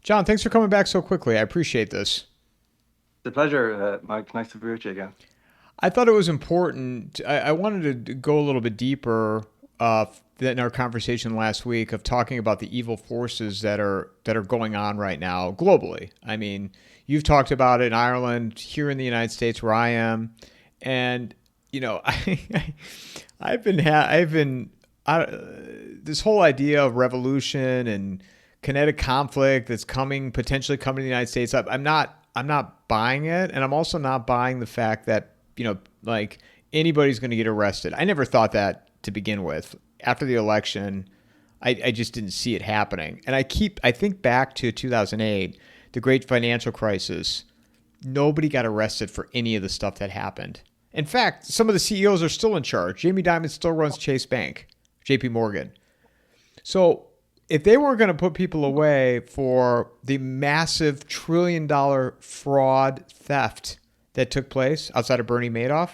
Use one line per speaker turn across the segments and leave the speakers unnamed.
John, thanks for coming back so quickly. I appreciate this.
It's a pleasure, Mike. Nice to be with you again.
I thought it was important. I wanted to go a little bit deeper in our conversation last week of talking about the evil forces that are going on right now globally. I mean, you've talked about it in Ireland, here in the United States where I am, and I've been this whole idea of revolution and kinetic conflict that's potentially coming to the United States. I'm not buying it, and I'm also not buying the fact that like anybody's going to get arrested. I never thought that to begin with. After the election, I just didn't see it happening, and I think back to 2008, the great financial crisis. Nobody got arrested for any of the stuff that happened. In fact, some of the CEOs are still in charge. Jamie Dimon still runs Chase Bank, JP Morgan. So if they weren't going to put people away for the massive $1 trillion fraud theft that took place outside of Bernie Madoff,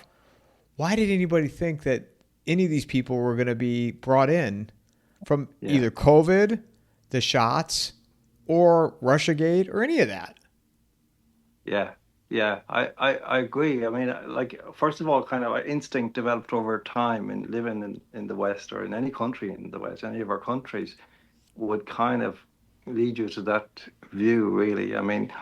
why did anybody think that any of these people were going to be brought in from
Yeah,
either COVID, the shots, or Russiagate, or any of that?
yeah, yeah. I agree. I mean, like first of all, kind of an instinct developed over time in living in the West or in any country in the West, any of our countries would kind of lead you to that view, really. I mean,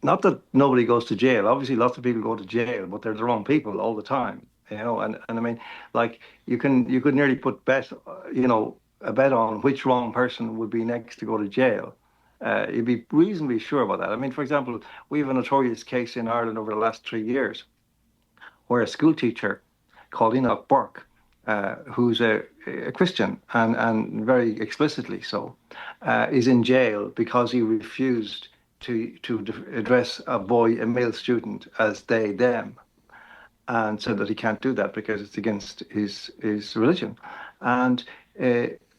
not that nobody goes to jail. Obviously, lots of people go to jail, but they're the wrong people all the time. And I mean, like you could nearly put a bet on which wrong person would be next to go to jail. You'd be reasonably sure about that. I mean, for example, we have a notorious case in Ireland over the last 3 years where a school teacher called Enoch Burke, who's a Christian and very explicitly so, is in jail because he refused to address a male student as they, them, and said that he can't do that because it's against his religion. And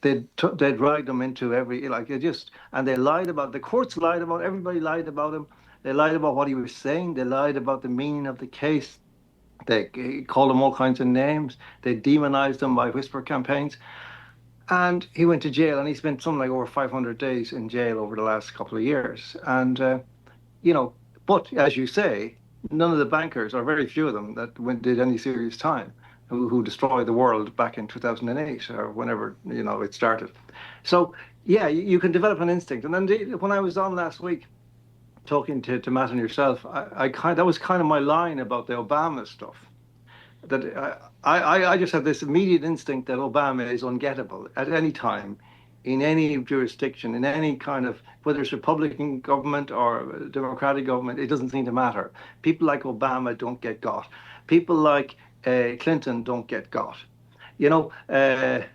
they'd drag them into every like it just and they lied about the courts lied about everybody lied about him. They lied about what he was saying. They lied about the meaning of the case. They called him all kinds of names. They demonized him by whisper campaigns. And he went to jail and he spent something like over 500 days in jail over the last couple of years. And, you know, but as you say, none of the bankers, or very few of them, did any serious time, who destroyed the world back in 2008 or whenever, it started. So, yeah, you can develop an instinct. And then when I was on last week, talking to Matt and yourself, that was kind of my line about the Obama stuff. That I just have this immediate instinct that Obama is ungettable at any time, in any jurisdiction, in any kind of whether it's Republican government or Democratic government, it doesn't seem to matter. People like Obama don't get got. People like Clinton don't get got.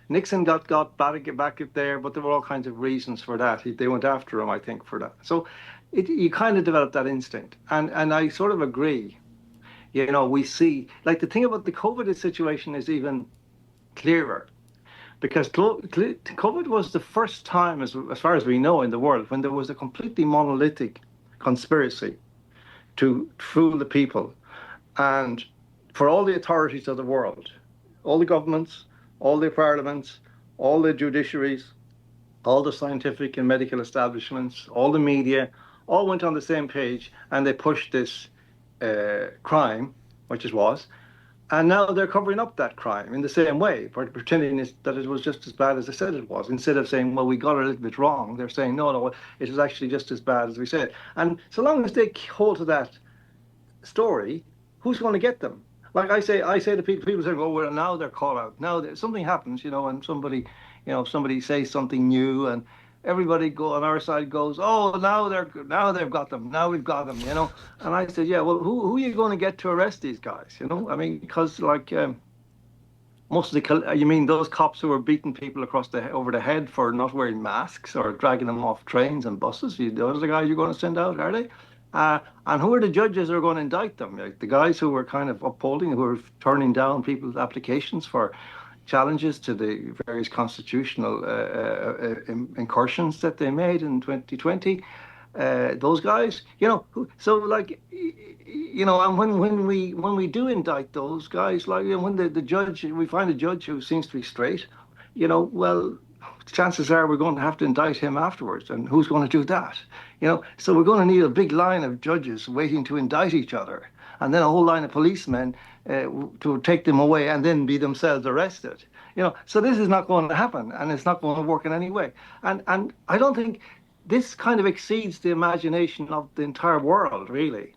Nixon got back up there, but there were all kinds of reasons for that. They went after him, I think, for that. So you kind of develop that instinct, and I sort of agree. We see like the thing about the COVID situation is even clearer because COVID was the first time, as far as we know, in the world when there was a completely monolithic conspiracy to fool the people and for all the authorities of the world, all the governments, all the parliaments, all the judiciaries, all the scientific and medical establishments, all the media, all went on the same page and they pushed this crime, which it was, and now they're covering up that crime in the same way, pretending that it was just as bad as they said it was. Instead of saying, well, we got it a little bit wrong, they're saying, no, no, it was actually just as bad as we said. And so long as they hold to that story, who's going to get them? Like I say to people say, oh, well, now they're called out. Now something happens, and somebody says something new, and everybody go on our side goes, oh, now they've got them. Now we've got them. And I said, yeah, well, who are you going to get to arrest these guys? I mean, because like most of you mean those cops who are beating people over the head for not wearing masks or dragging them off trains and buses? Those are the guys you're going to send out, are they? And who are the judges who are going to indict them? Like the guys who were kind of upholding, who were turning down people's applications for challenges to the various constitutional incursions that they made in 2020. Those guys, so like, and when we do indict those guys, like when the judge, we find a judge who seems to be straight, well, chances are we're going to have to indict him afterwards. And who's going to do that? So we're going to need a big line of judges waiting to indict each other, and then a whole line of policemen to take them away and then be themselves arrested. So this is not going to happen, and it's not going to work in any way. And I don't think this kind of exceeds the imagination of the entire world, really.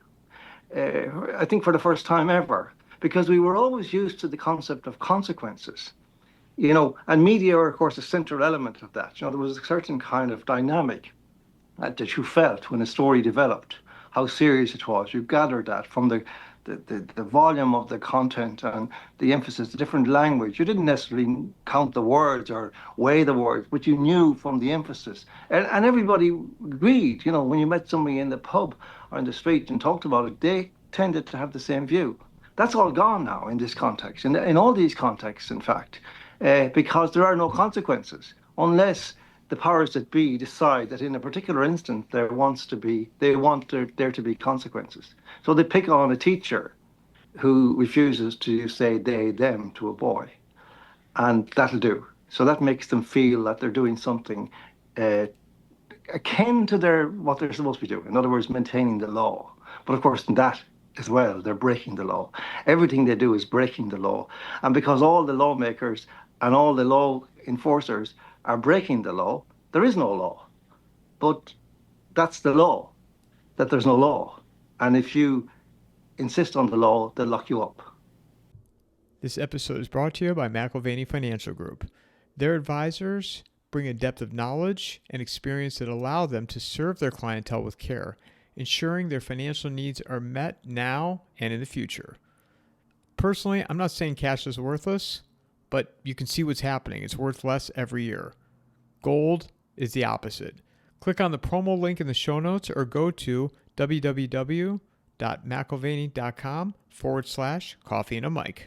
I think for the first time ever, because we were always used to the concept of consequences. And media are, of course, a central element of that. There was a certain kind of dynamic that you felt when a story developed, how serious it was. You gathered that from the volume of the content and the emphasis, the different language. You didn't necessarily count the words or weigh the words, but you knew from the emphasis. And everybody agreed, when you met somebody in the pub or in the street and talked about it, they tended to have the same view. That's all gone now in this context, in all these contexts, in fact, because there are no consequences unless the powers that be decide that in a particular instance they want there to be consequences. So they pick on a teacher who refuses to say they, them to a boy, and that'll do. So that makes them feel that they're doing something akin to what they're supposed to be doing. In other words, maintaining the law. But of course, in that as well, they're breaking the law. Everything they do is breaking the law. And because all the lawmakers and all the law enforcers are breaking the law, there is no law. But that's the law, that there's no law. And if you insist on the law, they'll lock you up.
This episode is brought to you by McIlvaney Financial Group. Their advisors bring a depth of knowledge and experience that allow them to serve their clientele with care, ensuring their financial needs are met now and in the future. Personally, I'm not saying cash is worthless, but you can see what's happening. It's worth less every year. Gold is the opposite. Click on the promo link in the show notes or go to www.mcilvaney.com/coffeeandamike.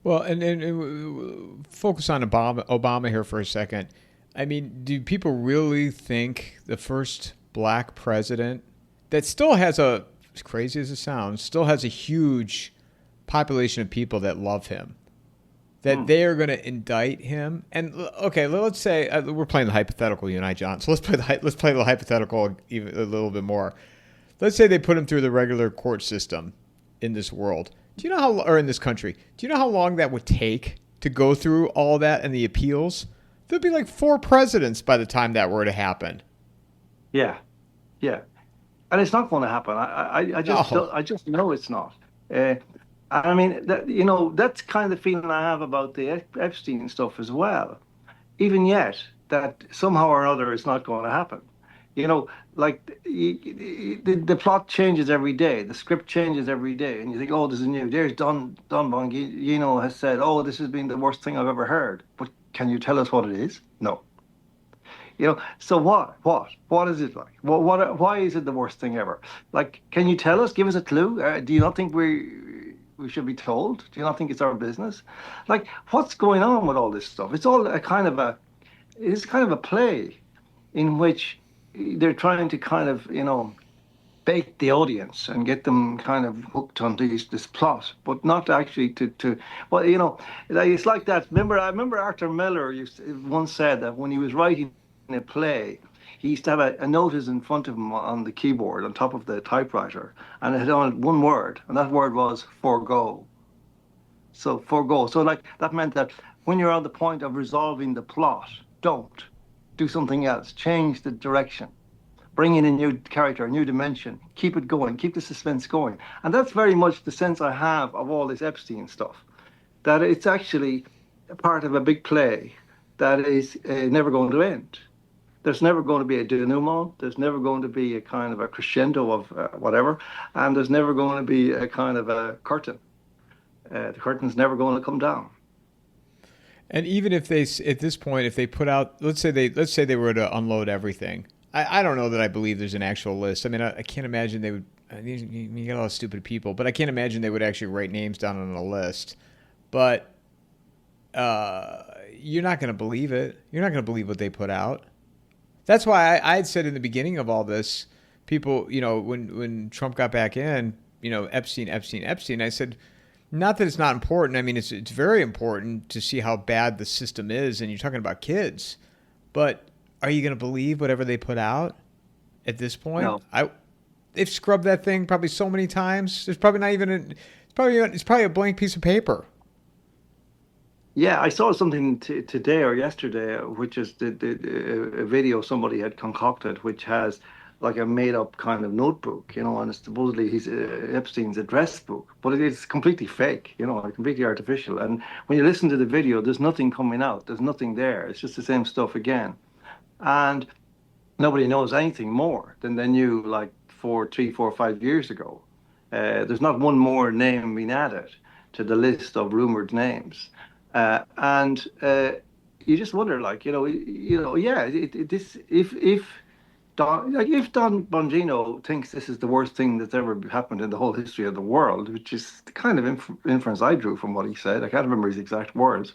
Well, and focus on Obama here for a second. I mean, do people really think the first black president that still has as crazy as it sounds, still has a huge population of people that love him, that they are going to indict him? And okay, let's say we're playing the hypothetical, you and I, John. So let's play the hypothetical even a little bit more. Let's say they put him through the regular court system in this world. Do you know or in this country? Do you know how long that would take to go through all that and the appeals? There'd be like 4 presidents by the time that were to happen.
Yeah, and it's not going to happen. I just know it's not. I mean, that's kind of the feeling I have about the Epstein stuff as well. Even yet, that somehow or other it's not going to happen. Like the plot changes every day, the script changes every day, and you think, oh, this is new. There's Don Bongino has said, oh, this has been the worst thing I've ever heard. But can you tell us what it is? No. So what is it like? Why is it the worst thing ever? Like, can you tell us? Give us a clue. Do you not think we should be told? Do you not think it's our business? Like, what's going on with all this stuff? It's all it's kind of a play in which they're trying to kind of, bait the audience and get them kind of hooked on this plot, but not actually to it's like that. I remember Arthur Miller once said that when he was writing a play, he used to have a notice in front of him on the keyboard on top of the typewriter, and it had on it one word, and that word was forgo. So forgo. So like that meant that when you're on the point of resolving the plot, don't do something else. Change the direction. Bring in a new character, a new dimension. Keep it going. Keep the suspense going. And that's very much the sense I have of all this Epstein stuff. That it's actually a part of a big play that is never going to end. There's never going to be a denouement. There's never going to be a kind of a crescendo of whatever. And there's never going to be a kind of a curtain. The curtain's never going to come down.
And even if they, at this point, if they put out, let's say they were to unload everything. I don't know that I believe there's an actual list. I mean, I can't imagine they would. You get a lot of stupid people, but I can't imagine they would actually write names down on a list. But you're not going to believe it. You're not going to believe what they put out. That's why I had said in the beginning of all this, people, when Trump got back in, Epstein, I said, Not that it's not important. I mean, it's very important to see how bad the system is, and you're talking about kids. But are you going to believe whatever they put out at this point?
No.
They've scrubbed that thing probably so many times. There's probably not even it's probably a blank piece of paper.
Yeah, I saw something today or yesterday, which is a video somebody had concocted, which has like a made-up kind of notebook, and it's supposedly he's Epstein's address book, but it is completely fake, like completely artificial. And when you listen to the video, there's nothing coming out, there's nothing there. It's just the same stuff again, and nobody knows anything more than they knew like 3, 4, 5 years ago. There's not one more name being added to the list of rumored names, and you just wonder, like yeah, this if Don Bongino thinks this is the worst thing that's ever happened in the whole history of the world, which is the kind of inference I drew from what he said. I can't remember his exact words.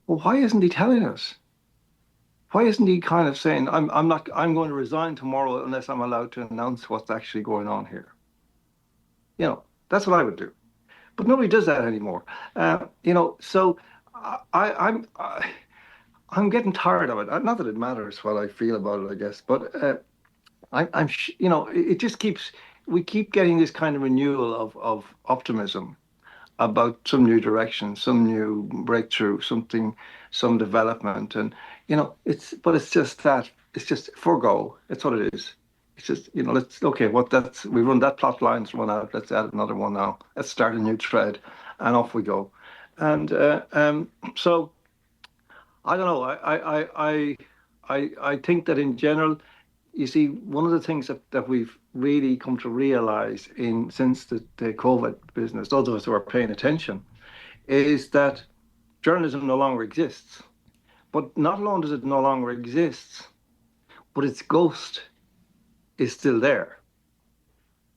Well, why isn't he telling us? Why isn't he kind of saying, I'm going to resign tomorrow unless I'm allowed to announce what's actually going on here? That's what I would do. But nobody does that anymore. So I'm getting tired of it. Not that it matters what I feel about it, I guess, but it just we keep getting this kind of renewal of optimism about some new direction, some new breakthrough, some development. And, but it's just forgo. It's what it is. It's just, okay, we run that plot line's run out. Let's add another one now. Let's start a new thread and off we go. And so I don't know. I think that in general, you see, one of the things that we've really come to realize since the COVID business, those of us who are paying attention, is that journalism no longer exists. But not only does it no longer exist, but its ghost is still there.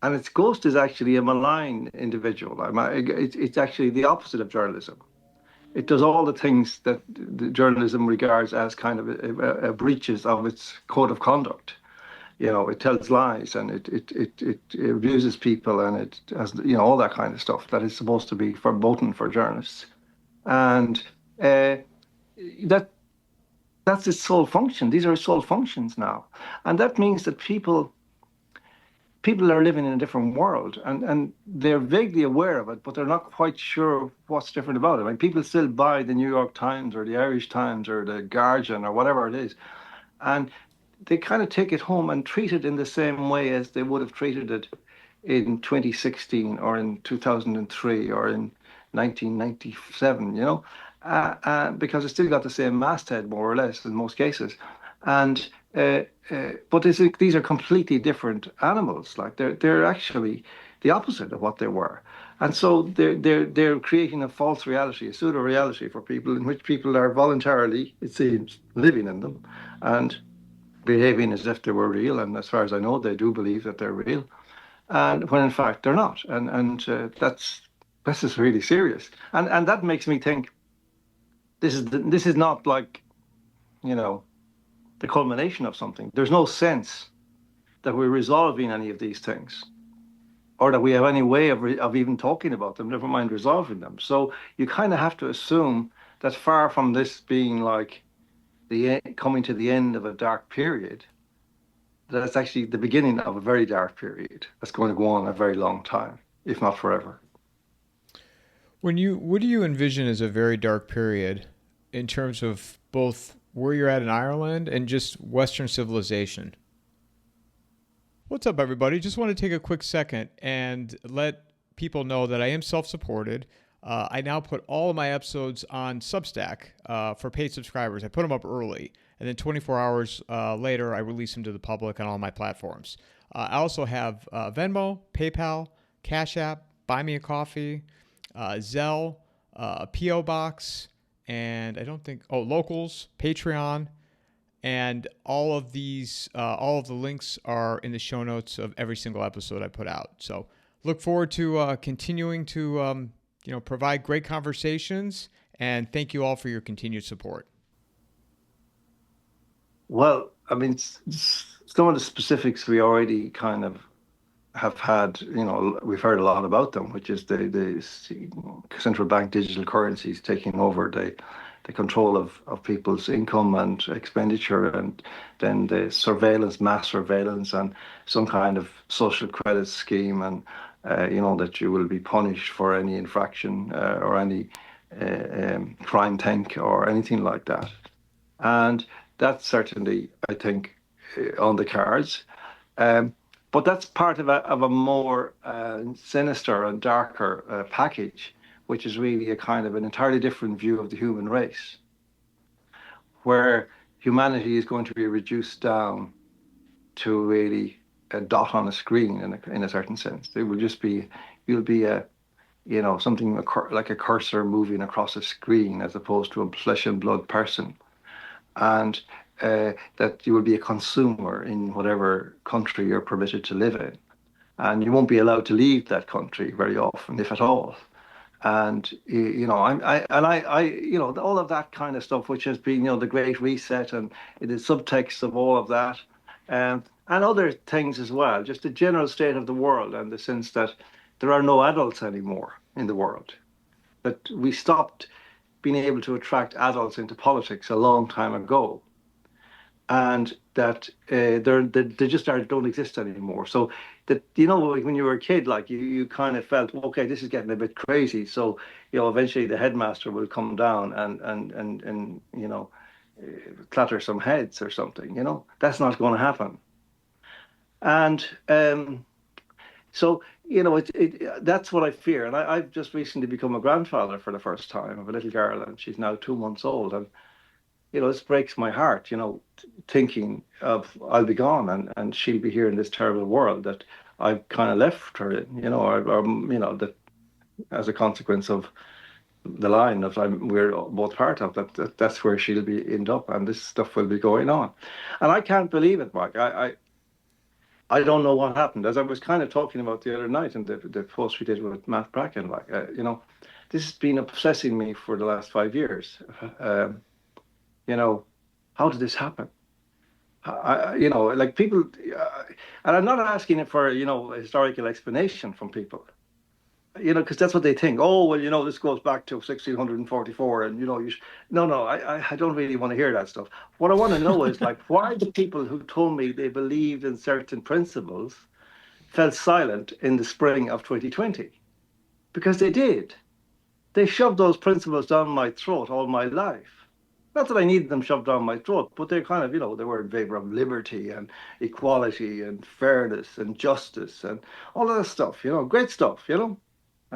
And its ghost is actually a malign individual. It's actually the opposite of journalism. It does all the things that the journalism regards as kind of a breaches of its code of conduct. It tells lies, and it abuses people, and it has, all that kind of stuff that is supposed to be verboten for journalists. And that that's its sole function. These are its sole functions now. And that means that people are living in a different world, and they're vaguely aware of it, but they're not quite sure what's different about it. I mean, people still buy the New York Times or the Irish Times or the Guardian or whatever it is, and they kind of take it home and treat it in the same way as they would have treated it in 2016 or in 2003 or in 1997, because it's still got the same masthead, more or less, in most cases. And but these are completely different animals. Like they're actually the opposite of what they were. And so they're creating a false reality, a pseudo reality for people in which people are voluntarily, it seems, living in them and behaving as if they were real. And as far as I know, they do believe that they're real, and when in fact they're not. And this is really serious. And that makes me think this is not like you know the culmination of something. There's no sense that we're resolving any of these things, or that we have any way of even talking about them, never mind resolving them. So you kind of have to assume that far from this being like coming to the end of a dark period, that's actually the beginning of a very dark period that's going to go on a very long time, if not forever.
What do you envision as a very dark period in terms of both where you're at in Ireland and just Western civilization? What's up, everybody? Just want to take a quick second and let people know that I am self-supported. I now put all of my episodes on Substack for paid subscribers. I put them up early, and then 24 hours later, I release them to the public on all my platforms. I also have Venmo, PayPal, Cash App, Buy Me a Coffee, Zelle, a PO Box, and I don't think Locals, Patreon, and all of the links are in the show notes of every single episode I put out. So look forward to continuing to provide great conversations, and thank you all for your continued support.
Well, I mean, some of the specifics we already kind of have had, we've heard a lot about them, which is the central bank digital currencies taking over the control of people's income and expenditure, and then the surveillance, mass surveillance, and some kind of social credit scheme, and that you will be punished for any infraction or any crime tank or anything like that. And that's certainly, I think, on the cards. Um, but that's part of a more sinister and darker package, which is really a kind of an entirely different view of the human race, where humanity is going to be reduced down to really a dot on a screen in a certain sense. It will just be, you'll be something like a cursor moving across a screen as opposed to a flesh and blood person. And that you will be a consumer in whatever country you're permitted to live in. And you won't be allowed to leave that country very often, if at all. And all of that kind of stuff, which has been, the Great Reset and the subtext of all of that, and other things as well, just the general state of the world and the sense that there are no adults anymore in the world. That we stopped being able to attract adults into politics a long time ago, and that they just don't exist anymore. So that when you were a kid, like you kind of felt, okay, this is getting a bit crazy. So eventually the headmaster will come down and clatter some heads or something. That's not going to happen. And so that's what I fear. And I've just recently become a grandfather for the first time of a little girl, and she's now 2 months old. And this breaks my heart, thinking of I'll be gone and she'll be here in this terrible world that I've kind of left her in, that as a consequence of the line that we're both part of, that's where she'll be end up, and this stuff will be going on. And I can't believe it, Mike. I don't know what happened. As I was kind of talking about the other night in the post we did with Matt Bracken, like, this has been obsessing me for the last 5 years. How did this happen? Like people, and I'm not asking it for, a historical explanation from people, because that's what they think. Oh, well, this goes back to 1644, and no, I don't really want to hear that stuff. What I want to know is like, why the people who told me they believed in certain principles fell silent in the spring of 2020, because they did. They shoved those principles down my throat all my life. Not that I needed them shoved down my throat, but they're kind of, they were in favor of liberty and equality and fairness and justice and all of that stuff, great stuff, and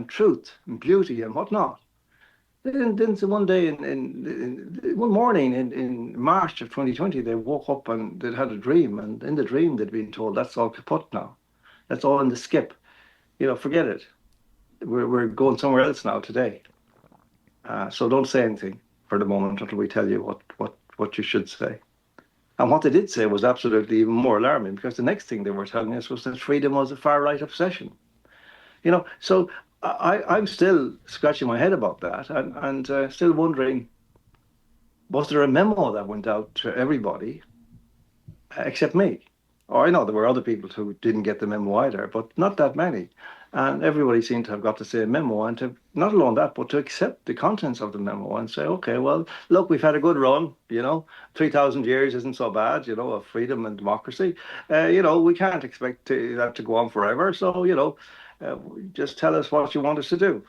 truth and beauty and whatnot. Then one day, one morning in March of 2020, they woke up and they'd had a dream. And in the dream, they'd been told, that's all kaput now. That's all in the skip. Forget it. We're going somewhere else now today. So don't say anything for the moment until we tell you what you should say. And what they did say was absolutely even more alarming, because the next thing they were telling us was that freedom was a far right obsession. So I'm still scratching my head about that, and still wondering, was there a memo that went out to everybody except me? Or I know there were other people who didn't get the memo either, but not that many. And everybody seemed to have got the same memo, and to not alone that, but to accept the contents of the memo and say, okay, well, look, we've had a good run, 3,000 years isn't so bad, of freedom and democracy. We can't expect that to go on forever. So, just tell us what you want us to do.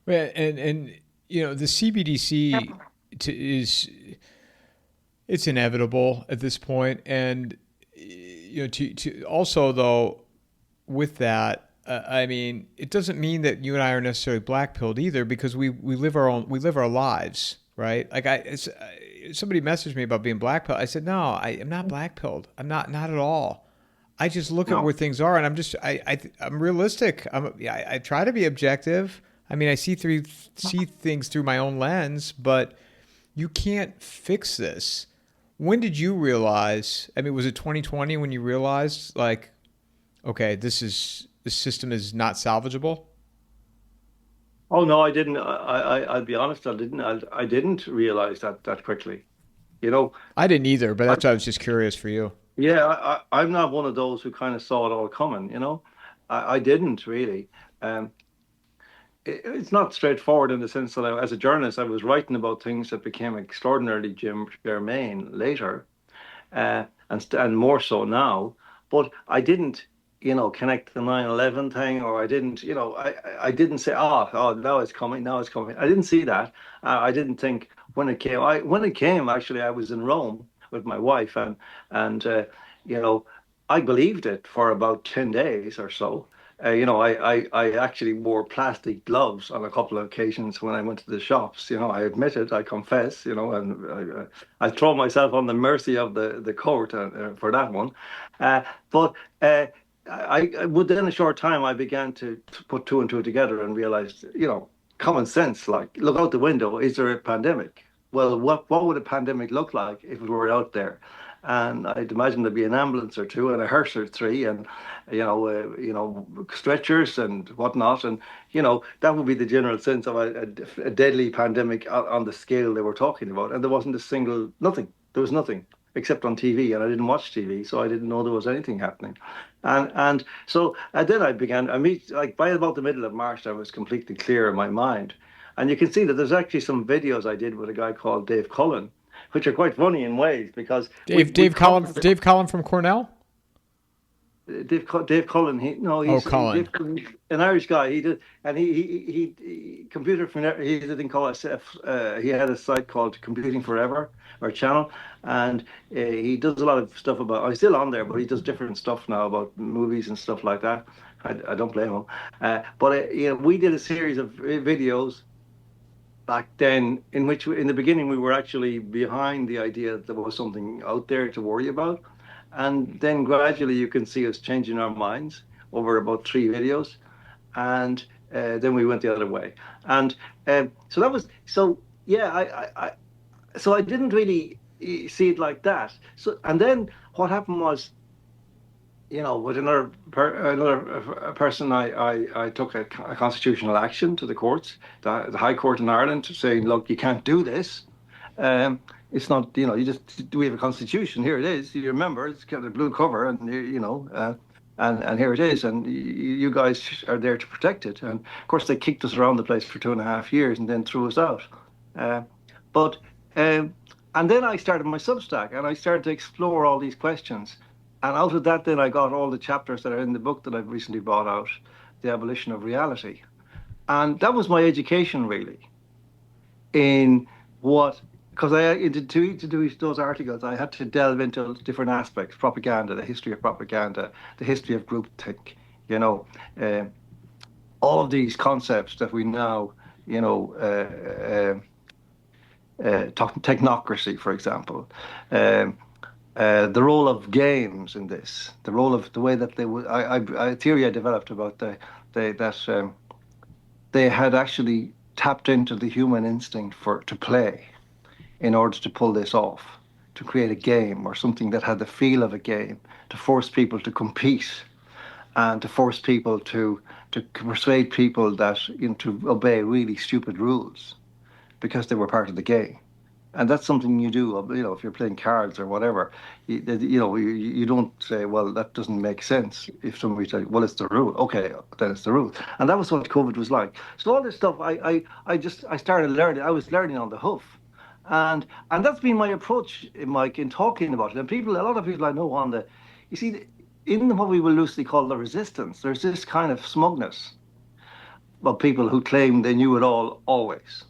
Well, and the CBDC it's inevitable at this point, and to also though with that, I mean, it doesn't mean that you and I are necessarily black-pilled either, because we live our lives, right? Like somebody messaged me about being black-pilled. I said, no, I'm not black-pilled. I'm not at all. I just look at where things are, and I'm realistic. I try to be objective. I mean, I see things through my own lens, but you can't fix this. When did you realize? I mean, was it 2020 when you realized, like, okay, this system is not salvageable?
Oh no, I didn't. I'll be honest. I didn't realize that quickly.
I didn't either, but that's why I was just curious for you.
Yeah, I'm not one of those who kind of saw it all coming, you know. I didn't really. Um, it's not straightforward in the sense that as a journalist, I was writing about things that became extraordinarily germane later, and more so now. But I didn't, connect the 9/11 thing, or I didn't, I didn't say, oh, now it's coming, now it's coming. I didn't see that. I didn't think when it came. When it came, actually, I was in Rome with my wife, and you know, I believed it for about 10 days or so. I actually wore plastic gloves on a couple of occasions when I went to the shops. I admit it, I confess, and I throw myself on the mercy of the court for that one. Uh, but within a short time, I began to put two and two together and realized, common sense, like look out the window, is there a pandemic? Well, what would a pandemic look like if it were out there? And I'd imagine there'd be an ambulance or two and a hearse or three, and stretchers and whatnot, and that would be the general sense of a deadly pandemic on the scale they were talking about. And there wasn't a single nothing. There was nothing except on TV, and I didn't watch TV, so I didn't know there was anything happening. And so then I began. I mean, like by about the middle of March, I was completely clear in my mind. And you can see that there's actually some videos I did with a guy called Dave Cullen, which are quite funny in ways because we covered
Dave Collin from Cornell.
Dave Cullen. He no,
Oh,
Dave
Cullen.
Cullen, an Irish guy. He did, and he computer for he did a thing called he had a site called Computing Forever or channel, and he does a lot of stuff about. He's still on there, but he does different stuff now about movies and stuff like that. I don't blame him. But we did a series of videos back then in which in the beginning we were actually behind the idea that there was something out there to worry about, and then gradually you can see us changing our minds over about three videos, and then we went the other way. And so that was so yeah so I didn't really see it like that. So and then what happened was, with another person, I took a constitutional action to the courts, the High Court in Ireland, saying, look, you can't do this. Um, it's not, you just, we have a constitution. Here it is. You remember, it's got a blue cover, and and here it is, and you guys are there to protect it. And of course, they kicked us around the place for 2.5 years, and then threw us out. Uh, but um, and then I started my Substack, and I started to explore all these questions. And out of that, then I got all the chapters that are in the book that I've recently brought out, The Abolition of Reality. And that was my education, really, in what, because to do those articles, I had to delve into different aspects, propaganda, the history of propaganda, the history of groupthink, you know, uh, all of these concepts that we now, talk technocracy, for example. Um, the role of games in this, the role of the way that they would, a theory I developed about that they had actually tapped into the human instinct to play in order to pull this off, to create a game or something that had the feel of a game, to force people to compete and to force people to persuade people that to obey really stupid rules because they were part of the game. And that's something you do, if you're playing cards or whatever, you don't say, well, that doesn't make sense. If somebody says, well, it's the rule. Okay, then it's the rule. And that was what COVID was like. So all this stuff, I started learning. I was learning on the hoof. And that's been my approach, Mike, in talking about it. And a lot of people I know you see, in what we will loosely call the resistance, there's this kind of smugness of people who claim they knew it all always.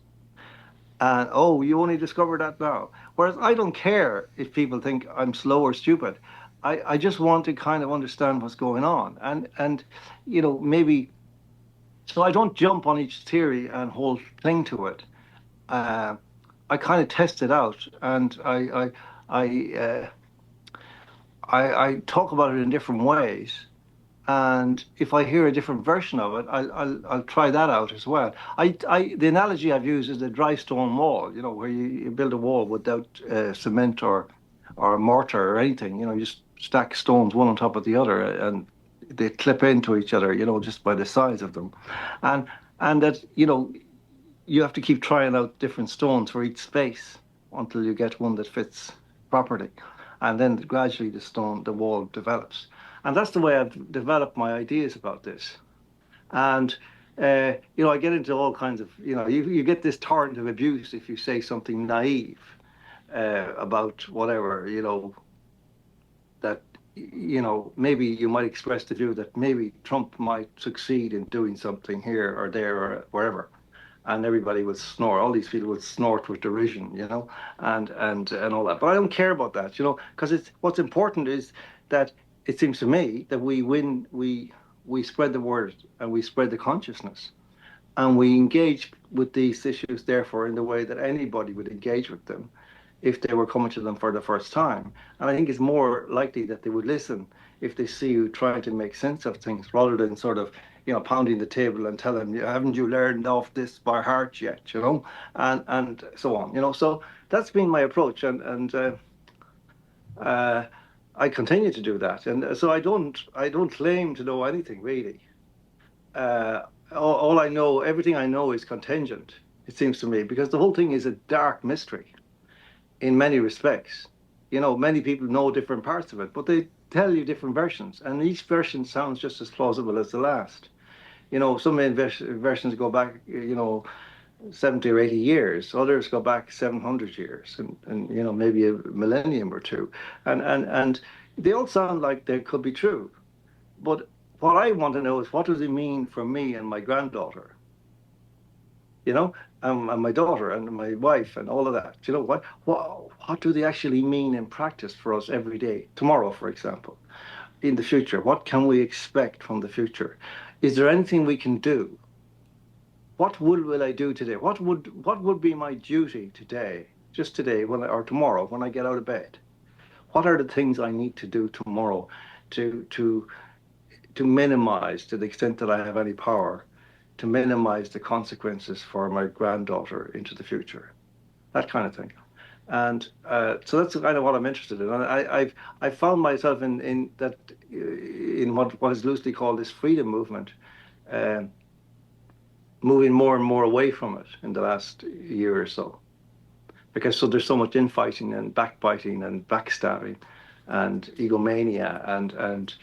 And oh, you only discovered that now. Whereas I don't care if people think I'm slow or stupid. I just want to kind of understand what's going on. And maybe so I don't jump on each theory and hold cling to it. Uh, I kind of test it out, and I, I talk about it in different ways. And if I hear a different version of it, I'll try that out as well. The analogy I've used is the dry stone wall, where you build a wall without cement or mortar or anything. You just stack stones one on top of the other, and they clip into each other, just by the size of them, and and that you have to keep trying out different stones for each space until you get one that fits properly. and then gradually the wall develops. And that's the way I've developed my ideas about this. And I get into all kinds of, you get this torrent of abuse if you say something naive about whatever, that, maybe you might express the view that maybe Trump might succeed in doing something here or there or wherever. And everybody would snort. All these people would snort with derision, and all that. But I don't care about that, because it's what's important is that it seems to me that we spread the word and we spread the consciousness and we engage with these issues, therefore, in the way that anybody would engage with them if they were coming to them for the first time. And I think it's more likely that they would listen if they see you trying to make sense of things rather than sort of, pounding the table and telling them, haven't you learned off this by heart yet, and so on, So that's been my approach, and uh, I continue to do that. And so I don't claim to know anything really. uh, all I know, everything I know is contingent, it seems to me, because the whole thing is a dark mystery in many respects. Many people know different parts of it, but they tell you different versions, and each version sounds just as plausible as the last. Some versions go back, 70 or 80 years, others go back 700 years, and maybe a millennium or two. And they all sound like they could be true. But what I want to know is what does it mean for me and my granddaughter, you know, and my daughter and my wife and all of that. What do they actually mean in practice for us every day? Tomorrow, for example, in the future, what can we expect from the future? Is there anything we can do? What will I do today? What would be my duty today, just today, or tomorrow when I get out of bed? What are the things I need to do tomorrow to to to minimize, to the extent that I have any power, to minimize the consequences for my granddaughter into the future, that kind of thing. And so that's kind of what I'm interested in. And I've found myself in that in what is loosely called this freedom movement, uh, moving more and more away from it in the last year or so, because there's so much infighting and backbiting and backstabbing and egomania and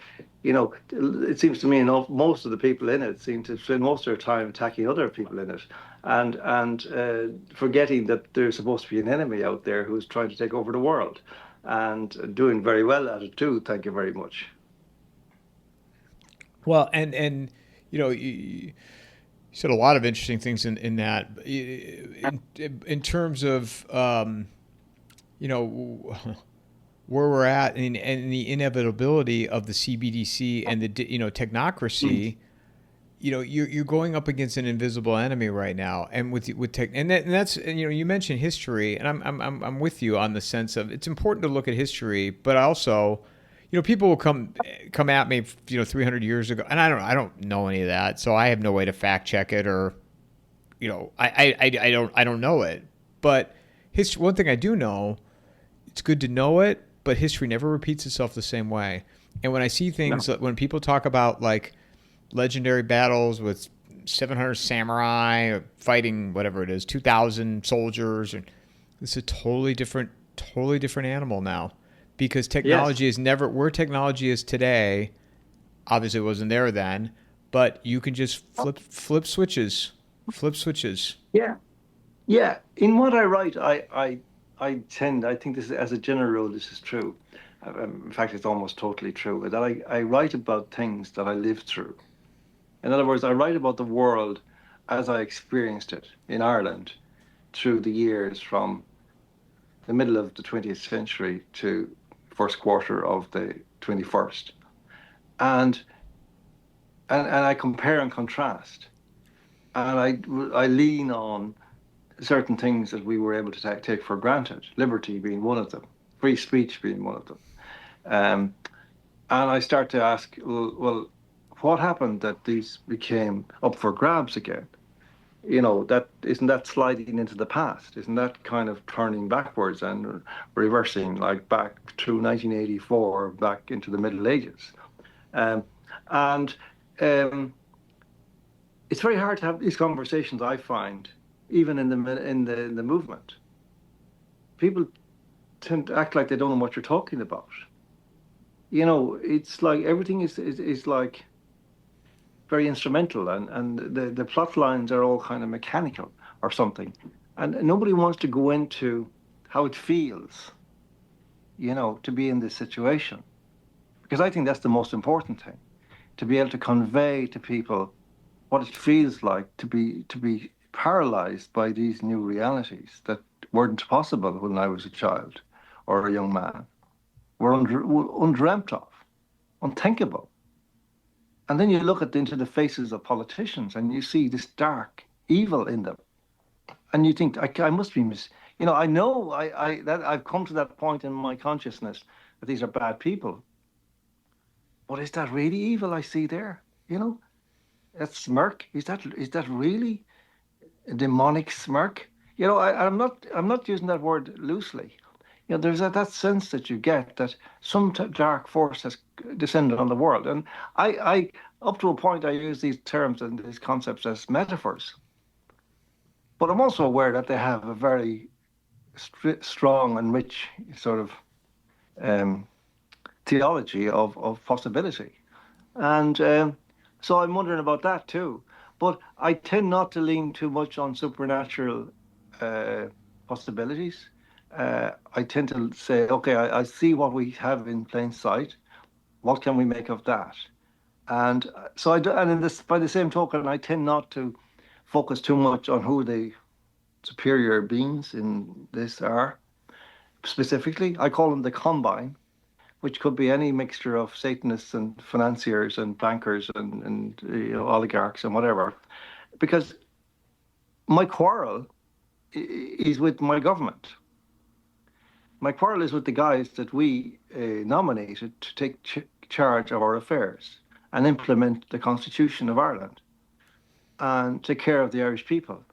it seems to me most of the people in it seem to spend most of their time attacking other people in it and forgetting that there's supposed to be an enemy out there who's trying to take over the world and doing very well at it too. Thank you very much.
Well, and you said a lot of interesting things in that. In terms of you know where we're at and the inevitability of the CBDC and the technocracy. You're going up against an invisible enemy right now, and with tech, and that's you mentioned history, and I'm with you on the sense of it's important to look at history, but also, people will come at me 300 years ago, and I don't know any of that, so I have no way to fact check it, or I don't know it, but history. One thing I do know, it's good to know it, but history never repeats itself the same way, and when I see things, when people talk about like legendary battles with 700 samurai fighting whatever it is 2,000 soldiers, and it's a totally different animal now, because
Yes.
technology is never where technology is today. Obviously it wasn't there then, but you can just flip switches.
Yeah. Yeah. In what I write, I think this is, as a general rule, this is true. In fact, it's almost totally true that I write about things that I lived through. In other words, I write about the world as I experienced it in Ireland through the years from the middle of the 20th century to first quarter of the 21st. And and I compare and contrast. And I lean on certain things that we were able to take for granted, liberty being one of them, free speech being one of them. Um, and I start to ask, well, what happened that these became up for grabs again? That isn't that sliding into the past? Isn't that kind of turning backwards and reversing, like back through 1984, back into the Middle Ages? Um, and um, it's very hard to have these conversations, I find, even in the movement. People tend to act like they don't know what you're talking about. It's like everything is like very instrumental, and the plot lines are all kind of mechanical or something. And nobody wants to go into how it feels, to be in this situation. Because I think that's the most important thing, to be able to convey to people what it feels like to be paralyzed by these new realities that weren't possible when I was a child or a young man, were undreamt of, unthinkable. And then you look into the faces of politicians and you see this dark evil in them. And you think, I must be I know that I've come to that point in my consciousness that these are bad people. But is that really evil I see there? That smirk, is that really a demonic smirk? I'm not using that word loosely. There's that sense that you get that some dark force has descended on the world. And I up to a point, I use these terms and these concepts as metaphors. But I'm also aware that they have a very strong and rich sort of um, theology of possibility. And so I'm wondering about that too. But I tend not to lean too much on supernatural uh, possibilities. I tend to say, okay, I see what we have in plain sight. What can we make of that? And so I do, and in this, by the same token, I tend not to focus too much on who the superior beings in this are. Specifically, I call them the combine, which could be any mixture of Satanists and financiers and bankers and oligarchs and whatever. Because my quarrel is with my government. My quarrel is with the guys that we nominated to take charge of our affairs and implement the Constitution of Ireland and take care of the Irish people.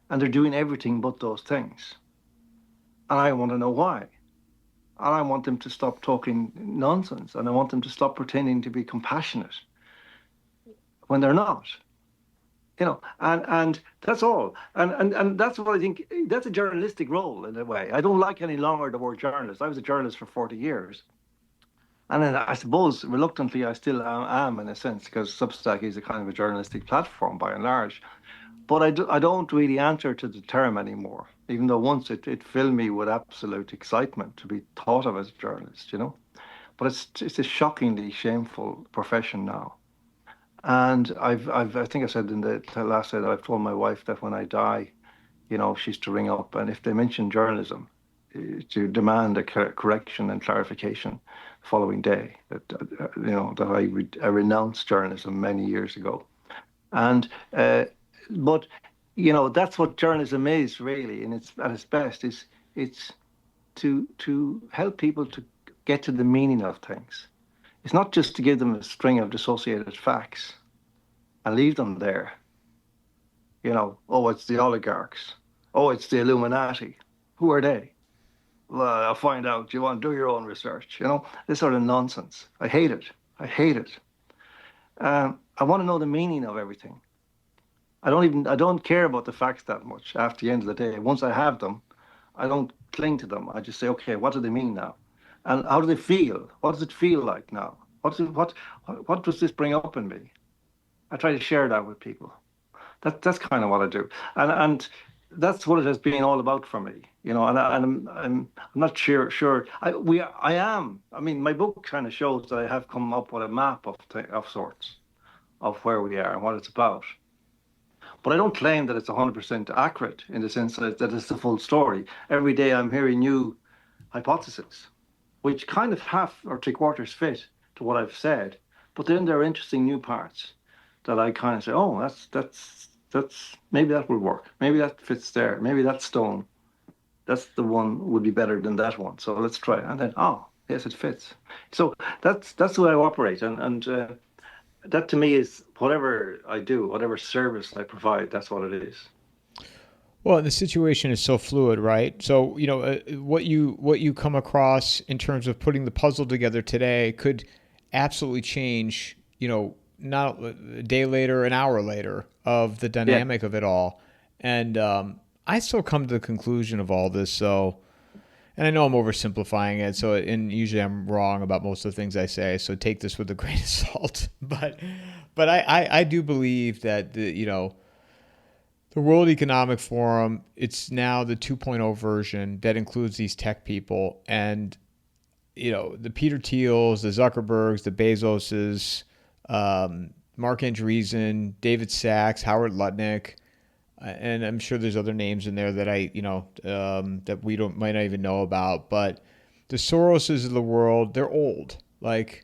And they're doing everything but those things. And I want to know why. And I want them to stop talking nonsense, and I want them to stop pretending to be compassionate when they're not. And that's all. And that's what I think, that's a journalistic role in a way. I don't like any longer the word journalist. I was a journalist for 40 years. And then I suppose reluctantly I still am in a sense, because Substack is a kind of a journalistic platform by and large. But I don't really answer to the term anymore, even though once it filled me with absolute excitement to be thought of as a journalist. But it's a shockingly shameful profession now. And I think I said in the last set, I've told my wife that when I die, she's to ring up, and if they mention journalism, to demand a correction and clarification the following day that I renounced journalism many years ago. And but that's what journalism is really, and it's at its best. It's to help people to get to the meaning of things. It's not just to give them a string of dissociated facts and leave them there. Oh, it's the oligarchs. Oh, it's the Illuminati. Who are they? Well, I'll find out. You want to do your own research. This sort of nonsense. I hate it. I hate it. I want to know the meaning of everything. I don't care about the facts that much after the end of the day. Once I have them, I don't cling to them. I just say, okay, what do they mean now? And how do they feel? What does it feel like now? What does this bring up in me? I try to share that with people. That's kind of what I do. And that's what it has been all about for me, I'm not sure. I am. I mean, my book kind of shows that I have come up with a map of sorts of where we are and what it's about. But I don't claim that it's 100% accurate in the sense that it's the full story. Every day I'm hearing new hypotheses, which kind of half or three quarters fit to what I've said. But then there are interesting new parts that I kind of say, oh, that's maybe that will work. Maybe that fits there. Maybe that stone, that's the one would be better than that one. So let's try it. And then, oh, yes, it fits. So that's the way I operate. And that to me is whatever I do, whatever service I provide, that's what it is.
Well, the situation is so fluid, right? So, what you come across in terms of putting the puzzle together today could absolutely change, not a day later, an hour later, of the dynamic of it all. And I still come to the conclusion of all this. So, And I know I'm oversimplifying it, so and usually I'm wrong about most of the things I say. So take this with a grain of salt. But I do believe that the World Economic Forum, it's now the 2.0 version that includes these tech people, and the Peter Thiels, the Zuckerbergs, the Bezoses, Mark Andreessen, David Sachs, Howard Lutnick, and I'm sure there's other names in there that that we don't might not even know about. But the Soroses of the world, they're old. Like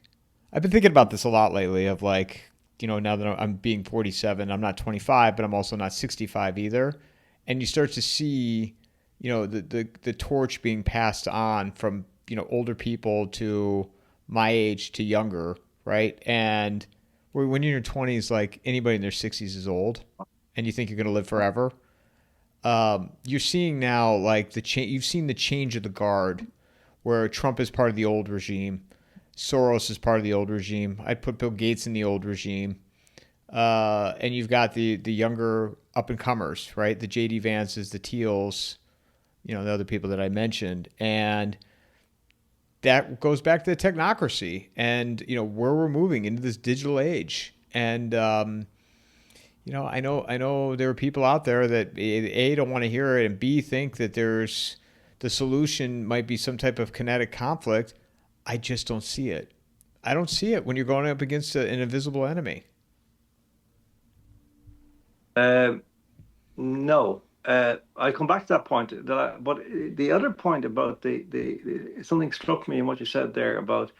I've been thinking about this a lot lately. Of like now that I'm being 47, I'm not 25, but I'm also not 65 either. And you start to see the torch being passed on from older people to my age to younger, right? And when you're in your 20s, like anybody in their 60s is old, and you think you're going to live forever. You're seeing now like the change. You've seen the change of the guard, where Trump is part of the old regime, Soros is part of the old regime. I'd put Bill Gates in the old regime, and you've got the younger up and comers, right? The JD Vances, the Teals, the other people that I mentioned, and that goes back to the technocracy and where we're moving into this digital age. And I know there are people out there that A, don't want to hear it, and B, think that the solution might be some type of kinetic conflict. I just don't see it. I don't see it when you're going up against an invisible enemy.
Um, no, I come back to that point. But the other point about something struck me in what you said there about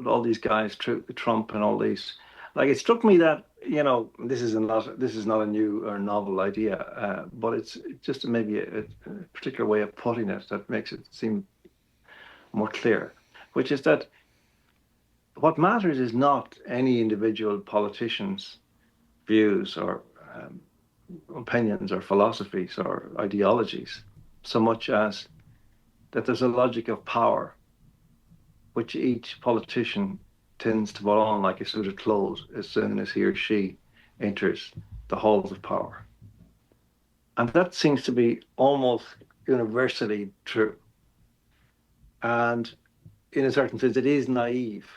all these guys, Trump and all these. Like it struck me that this is not a new or novel idea, but it's just maybe a particular way of putting it that makes it seem more clear, which is that what matters is not any individual politician's views or um, opinions or philosophies or ideologies, so much as that there's a logic of power which each politician tends to put on like a suit of clothes as soon as he or she enters the halls of power. And that seems to be almost universally true. And in a certain sense, it is naive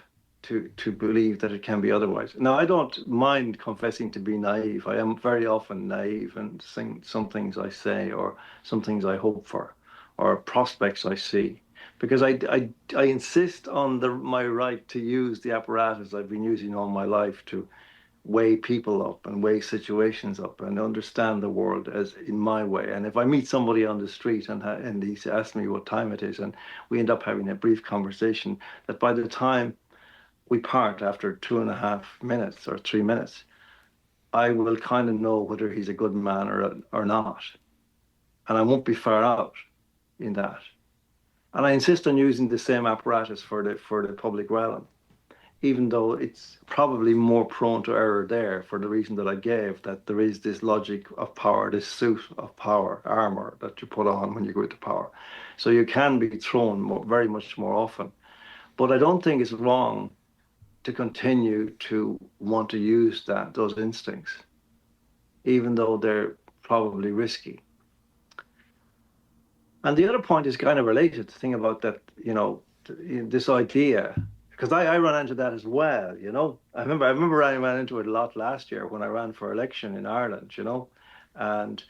to believe that it can be otherwise. Now, I don't mind confessing to be naive. I am very often naive in some things I say or some things I hope for or prospects I see because I insist on my right to use the apparatus I've been using all my life to weigh people up and weigh situations up and understand the world as in my way. And if I meet somebody on the street and he asks me what time it is, and we end up having a brief conversation, that by the time we part after 2.5 minutes or 3 minutes, I will kind of know whether he's a good man or not, and I won't be far out in that. And I insist on using the same apparatus for the public realm, even though it's probably more prone to error there for the reason that I gave, that there is this logic of power, this suit of power, armor that you put on when you go into power. So you can be thrown very much more often. But I don't think it's wrong to continue to want to use those instincts, even though they're probably risky. And the other point is kind of related to the thing about that, this idea, because I ran into that as well. I remember I ran into it a lot last year when I ran for election in Ireland. And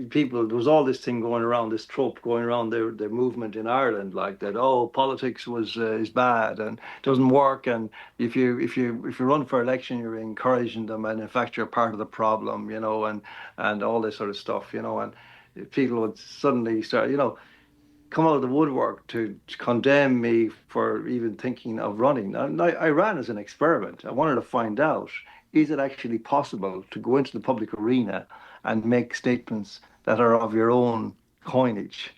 people, there was all this thing going around, this trope going around the movement in Ireland, like that. Oh, politics is bad and doesn't work, and if you run for election, you're encouraging them, and in fact, you're part of the problem, and all this sort of stuff, and people would suddenly start, come out of the woodwork to condemn me for even thinking of running. And I ran as an experiment. I wanted to find out, is it actually possible to go into the public arena and make statements that are of your own coinage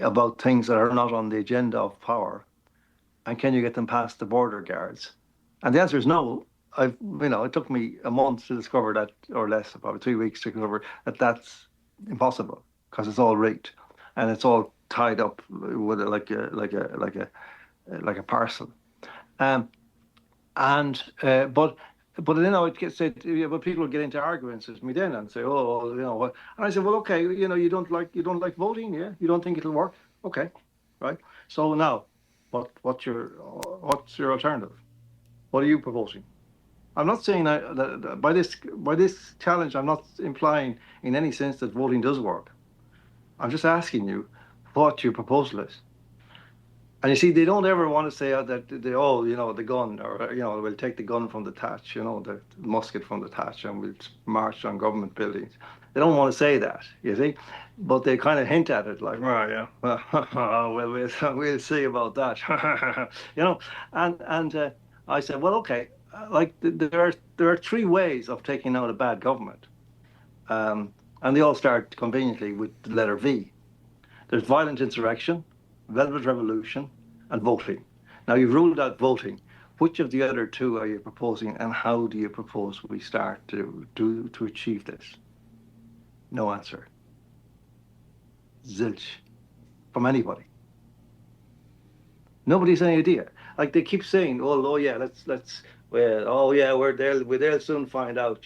about things that are not on the agenda of power? And can you get them past the border guards? And the answer is no. It took me a month to discover that, or less, about 3 weeks to discover that that's impossible because it's all rigged and it's all tied up with like a parcel. Um, and but but then it gets said, but people will get into arguments with me then and say, oh, well, what? And I said, well, okay, you don't like voting, yeah? You don't think it'll work? Okay, right. So now, what's your alternative? What are you proposing? I'm not saying that by this challenge, I'm not implying in any sense that voting does work. I'm just asking you what your proposal is. And you see, they don't ever want to say that the gun, or we'll take the gun from the thatch, the musket from the thatch, and we'll march on government buildings. They don't want to say that, you see, but they kind of hint at it, like, oh yeah, well, we'll see about that, And I said, well, okay, like there are three ways of taking out a bad government, and they all start conveniently with the letter V. There's violent insurrection, velvet revolution, and voting. Now you've ruled out voting. Which of the other two are you proposing, and how do you propose we start to achieve this? No answer. Zilch from anybody. Nobody's any idea. Like they keep saying, oh yeah, let's well, oh yeah, they'll soon find out,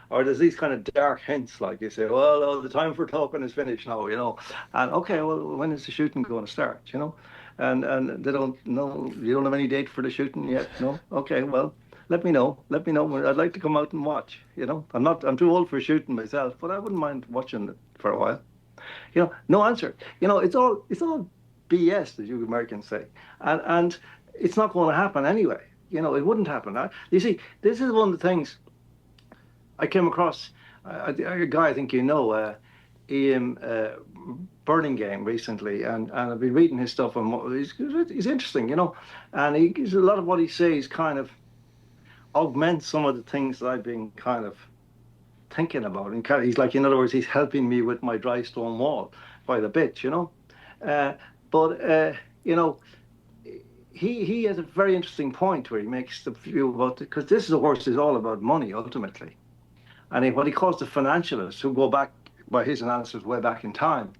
Or there's these kind of dark hints, like you say, well, oh, the time for talking is finished now. And okay, well, when is the shooting going to start? And they don't know. You don't have any date for the shooting yet, no? Okay, well, let me know. Let me know. I'd like to come out and watch. I'm too old for shooting myself, but I wouldn't mind watching it for a while. No answer. It's all BS, as you Americans say, and it's not going to happen anyway. It wouldn't happen. You see, this is one of the things I came across. A guy I think Ian Burlingame recently, and I've been reading his stuff, and he's interesting. And a lot of what he says kind of augments some of the things that I've been kind of thinking about. And he's like, in other words, he's helping me with my dry stone wall by the bit. Uh, but he has a very interesting point where he makes the view about it, because this, of course, is all about money ultimately, and what he calls the financialists, who go back, by his analysis, way back in time,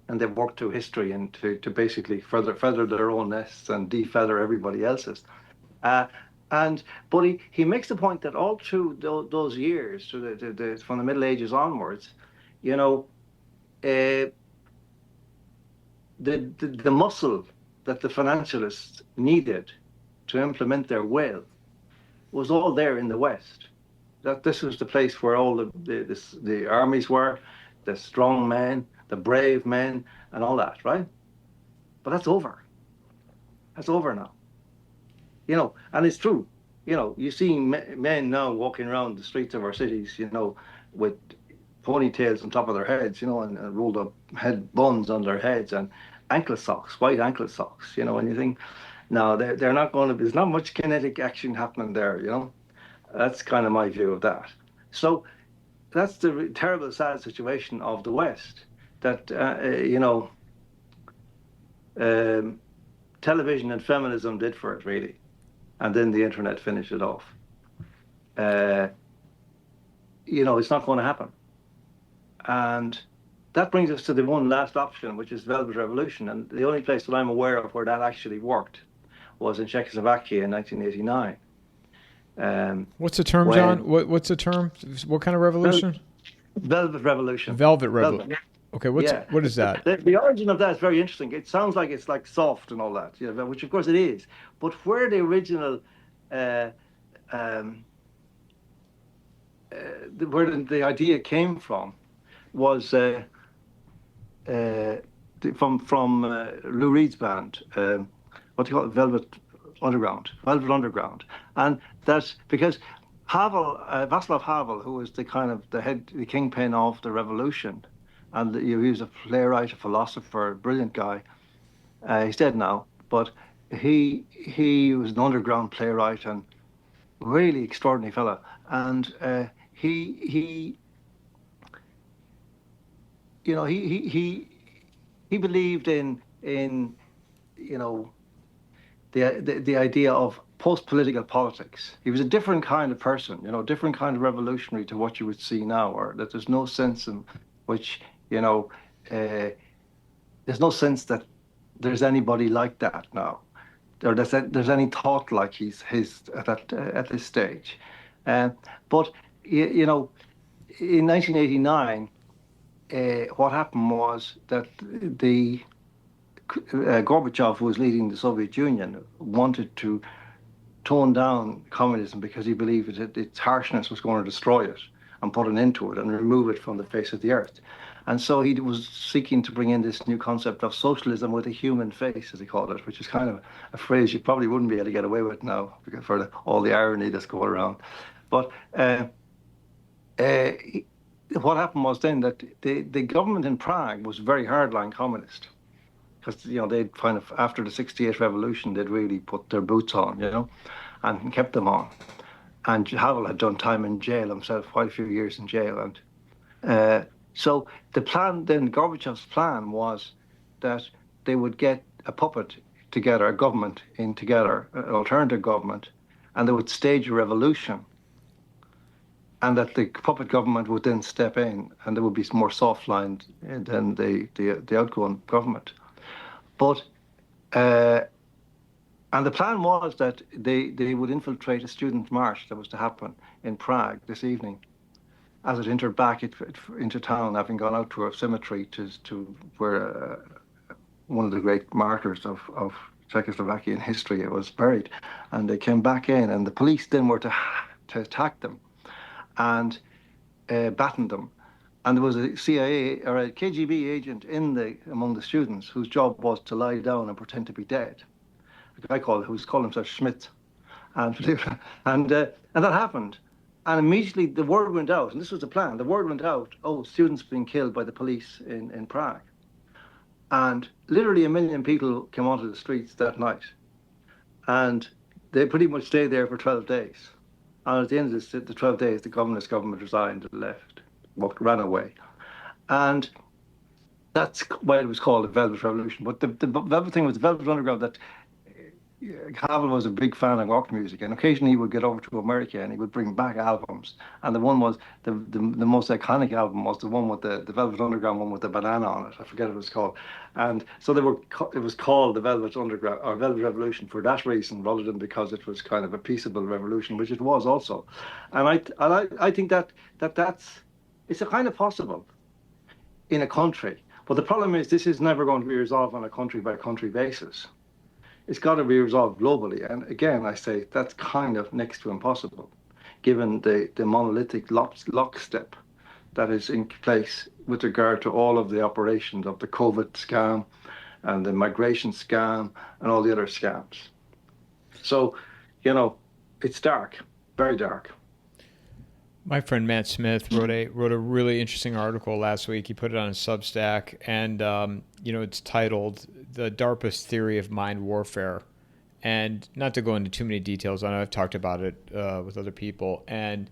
and they've worked through history and to basically feather their own nests and defeather everybody else's. Uh, and but he makes the point that all through those years, from the Middle Ages onwards, you know, uh, the muscle that the financialists needed to implement their will was all there in the West. That this was the place where all the armies were, the strong men, the brave men, and all that, right? But that's over. That's over now. And it's true. You see men now walking around the streets of our cities, with ponytails on top of their heads, and rolled up head buns on their heads, and ankle socks, white ankle socks, and you think, no, they're not going to, there's not much kinetic action happening there. That's kind of my view of that. So that's the terrible, sad situation of the West, that, television and feminism did for it, really. And then the internet finished it off. It's not going to happen. And that brings us to the one last option, which is Velvet Revolution. And the only place that I'm aware of where that actually worked was in Czechoslovakia in 1989.
What's the term, John? What's the term? What kind of revolution?
Velvet Revolution.
Velvet Revolution. Okay, what is that?
The origin of that is very interesting. It sounds like it's like soft and all that, which of course it is. But where the original, where the idea came from, was from Lou Reed's band. What do you call it? Velvet Underground, and that's because Václav Havel, who was the kingpin of the revolution. And he was a playwright, a philosopher, a brilliant guy. He's dead now, but he was an underground playwright and really extraordinary fellow. And he believed in the idea of post-political politics. He was a different kind of person, different kind of revolutionary to what you would see now, or that there's no sense in which. There's no sense that there's anybody like that now, or there's any thought like his at this stage. Uh, but you know, in 1989, what happened was that the Gorbachev, who was leading the Soviet Union, wanted to tone down communism because he believed that its harshness was going to destroy it and put an end to it and remove it from the face of the earth. And so he was seeking to bring in this new concept of socialism with a human face, as he called it, which is kind of a phrase you probably wouldn't be able to get away with now because for all the irony that's going around. But uh, what happened was then that the government in Prague was very hardline communist because they'd kind of after the '68 revolution they'd really put their boots on, and kept them on. And Havel had done time in jail himself, quite a few years in jail. And so the plan then, Gorbachev's plan was that they would get a puppet together, a government in together, an alternative government, and they would stage a revolution. And that the puppet government would then step in, and there would be more soft-lined than the outgoing government. But and the plan was that they would infiltrate a student march that was to happen in Prague this evening, as it entered back into town, having gone out to a cemetery to where one of the great martyrs of Czechoslovakian history was buried, and they came back in, and the police then were to attack them and batten them. And there was a CIA or a KGB agent among the students whose job was to lie down and pretend to be dead. A guy who's called himself Schmidt, and and that happened. And immediately the word went out, and this was the plan. The word went out: oh, students being killed by the police in Prague. And literally 1 million people came onto the streets that night, and they pretty much stayed there for 12 days. And at the end of the 12 days, the communist government resigned and left, ran away. And that's why it was called the Velvet Revolution. But the Velvet thing was the Velvet Underground that Havel was a big fan of rock music, and occasionally he would get over to America and he would bring back albums. And the one was the most iconic album was the one with the Velvet Underground one with the banana on it. I forget what it was called. And so it was called the Velvet Underground or Velvet Revolution for that reason, rather than because it was kind of a peaceable revolution, which it was also. And I think that's it's a kind of possible in a country. But the problem is this is never going to be resolved on a country by country basis. It's got to be resolved globally. And again, I say that's kind of next to impossible, given the monolithic lockstep that is in place with regard to all of the operations of the COVID scam and the migration scam and all the other scams. So, it's dark, very dark.
My friend Matt Smith wrote a really interesting article last week. He put it on his Substack, and it's titled "The DARPA's Theory of Mind Warfare." And not to go into too many details on it, I've talked about it with other people, and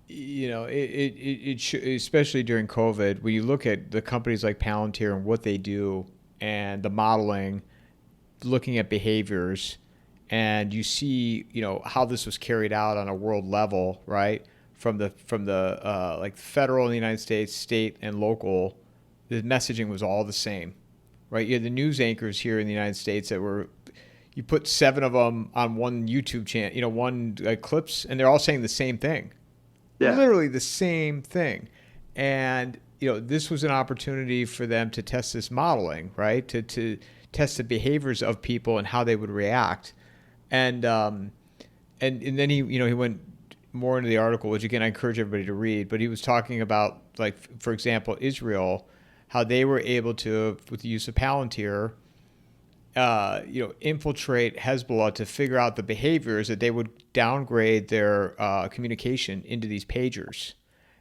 especially during COVID, when you look at the companies like Palantir and what they do, and the modeling, looking at behaviors, and you see how this was carried out on a world level, right? From the like federal in the United States, state and local, the messaging was all the same, right? You had the news anchors here in the United States that you put 7 of them on one YouTube channel, one clips, and they're all saying the same thing, literally the same thing. And this was an opportunity for them to test this modeling, right? To test the behaviors of people and how they would react, and then he went more into the article, which again I encourage everybody to read, but he was talking about, like, for example, Israel, how they were able to, with the use of Palantir, infiltrate Hezbollah to figure out the behaviors that they would downgrade their communication into these pagers.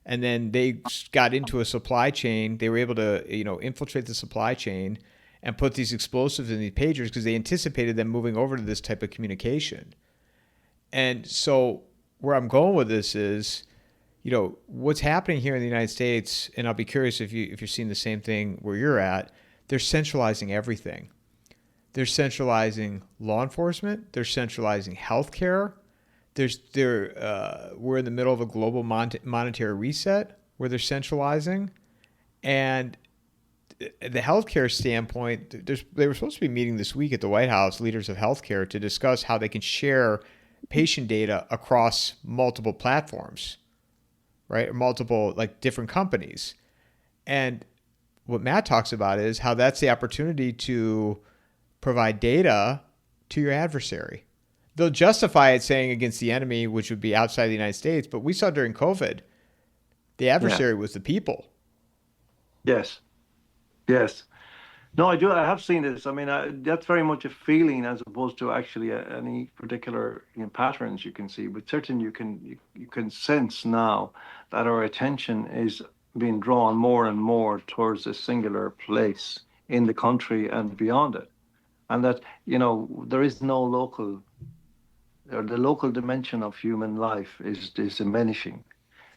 And then they got into a supply chain. They were able to, infiltrate the supply chain and put these explosives in these pagers because they anticipated them moving over to this type of communication. And so where I'm going with this is, what's happening here in the United States, and I'll be curious if you're seeing the same thing where you're at. They're centralizing everything. They're centralizing law enforcement. They're centralizing healthcare. We're in the middle of a global monetary reset where they're centralizing, and the healthcare standpoint, they were supposed to be meeting this week at the White House, leaders of healthcare, to discuss how they can share patient data across multiple platforms, right? Or multiple like different companies. And what Matt talks about is how that's the opportunity to provide data to your adversary. They'll justify it saying against the enemy, which would be outside the United States. But we saw during COVID, the
Yeah.
adversary was the people.
Yes. Yes. No, I do. I have seen this. I mean, that's very much a feeling as opposed to actually any particular patterns you can see. But certainly, you can sense now that our attention is being drawn more and more towards a singular place in the country and beyond it, and that there is no local, or the local dimension of human life is diminishing.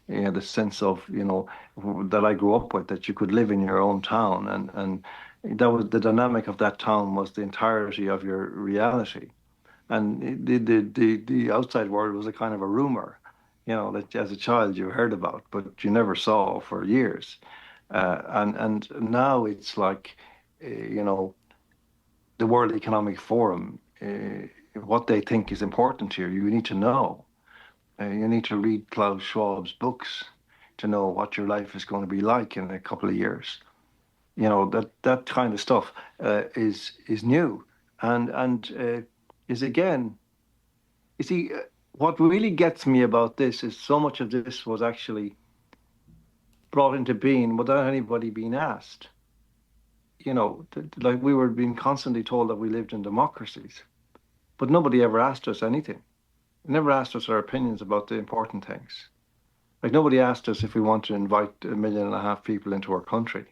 The sense of that I grew up with, that you could live in your own town, and that was the dynamic of that town, was the entirety of your reality, and the outside world was a kind of a rumor, that as a child you heard about but you never saw for years, and now it's like, the World Economic Forum, what they think is important here, you need to know. You need to read Klaus Schwab's books to know what your life is going to be like in a couple of years. That kind of stuff is new, and is again. You see, what really gets me about this is so much of this was actually brought into being without anybody being asked. Like we were being constantly told that we lived in democracies, but nobody ever asked us anything. Never asked us our opinions about the important things. Like nobody asked us if we want to invite 1.5 million people into our country,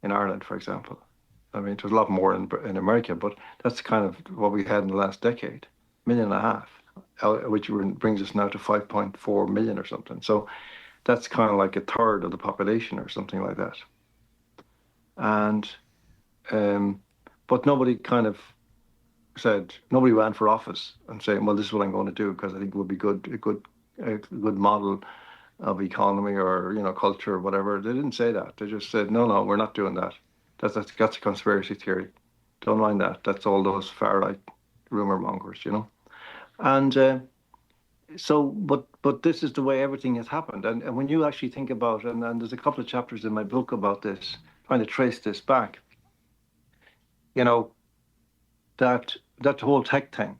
in Ireland, for example. I mean, it was a lot more in America, but that's kind of what we had in the last decade, 1.5 million, which brings us now to 5.4 million or something. So that's kind of like a third of the population or something like that. And but nobody kind of said, nobody ran for office and saying, well, this is what I'm going to do because I think it would be a good model of economy or culture or whatever. They didn't say that. They just said, no, we're not doing that. That's a conspiracy theory. Don't mind that. That's all those far right rumor mongers. And but this is the way everything has happened. And when you actually think about, and there's a couple of chapters in my book about this, trying to trace this back, you know, that whole tech thing,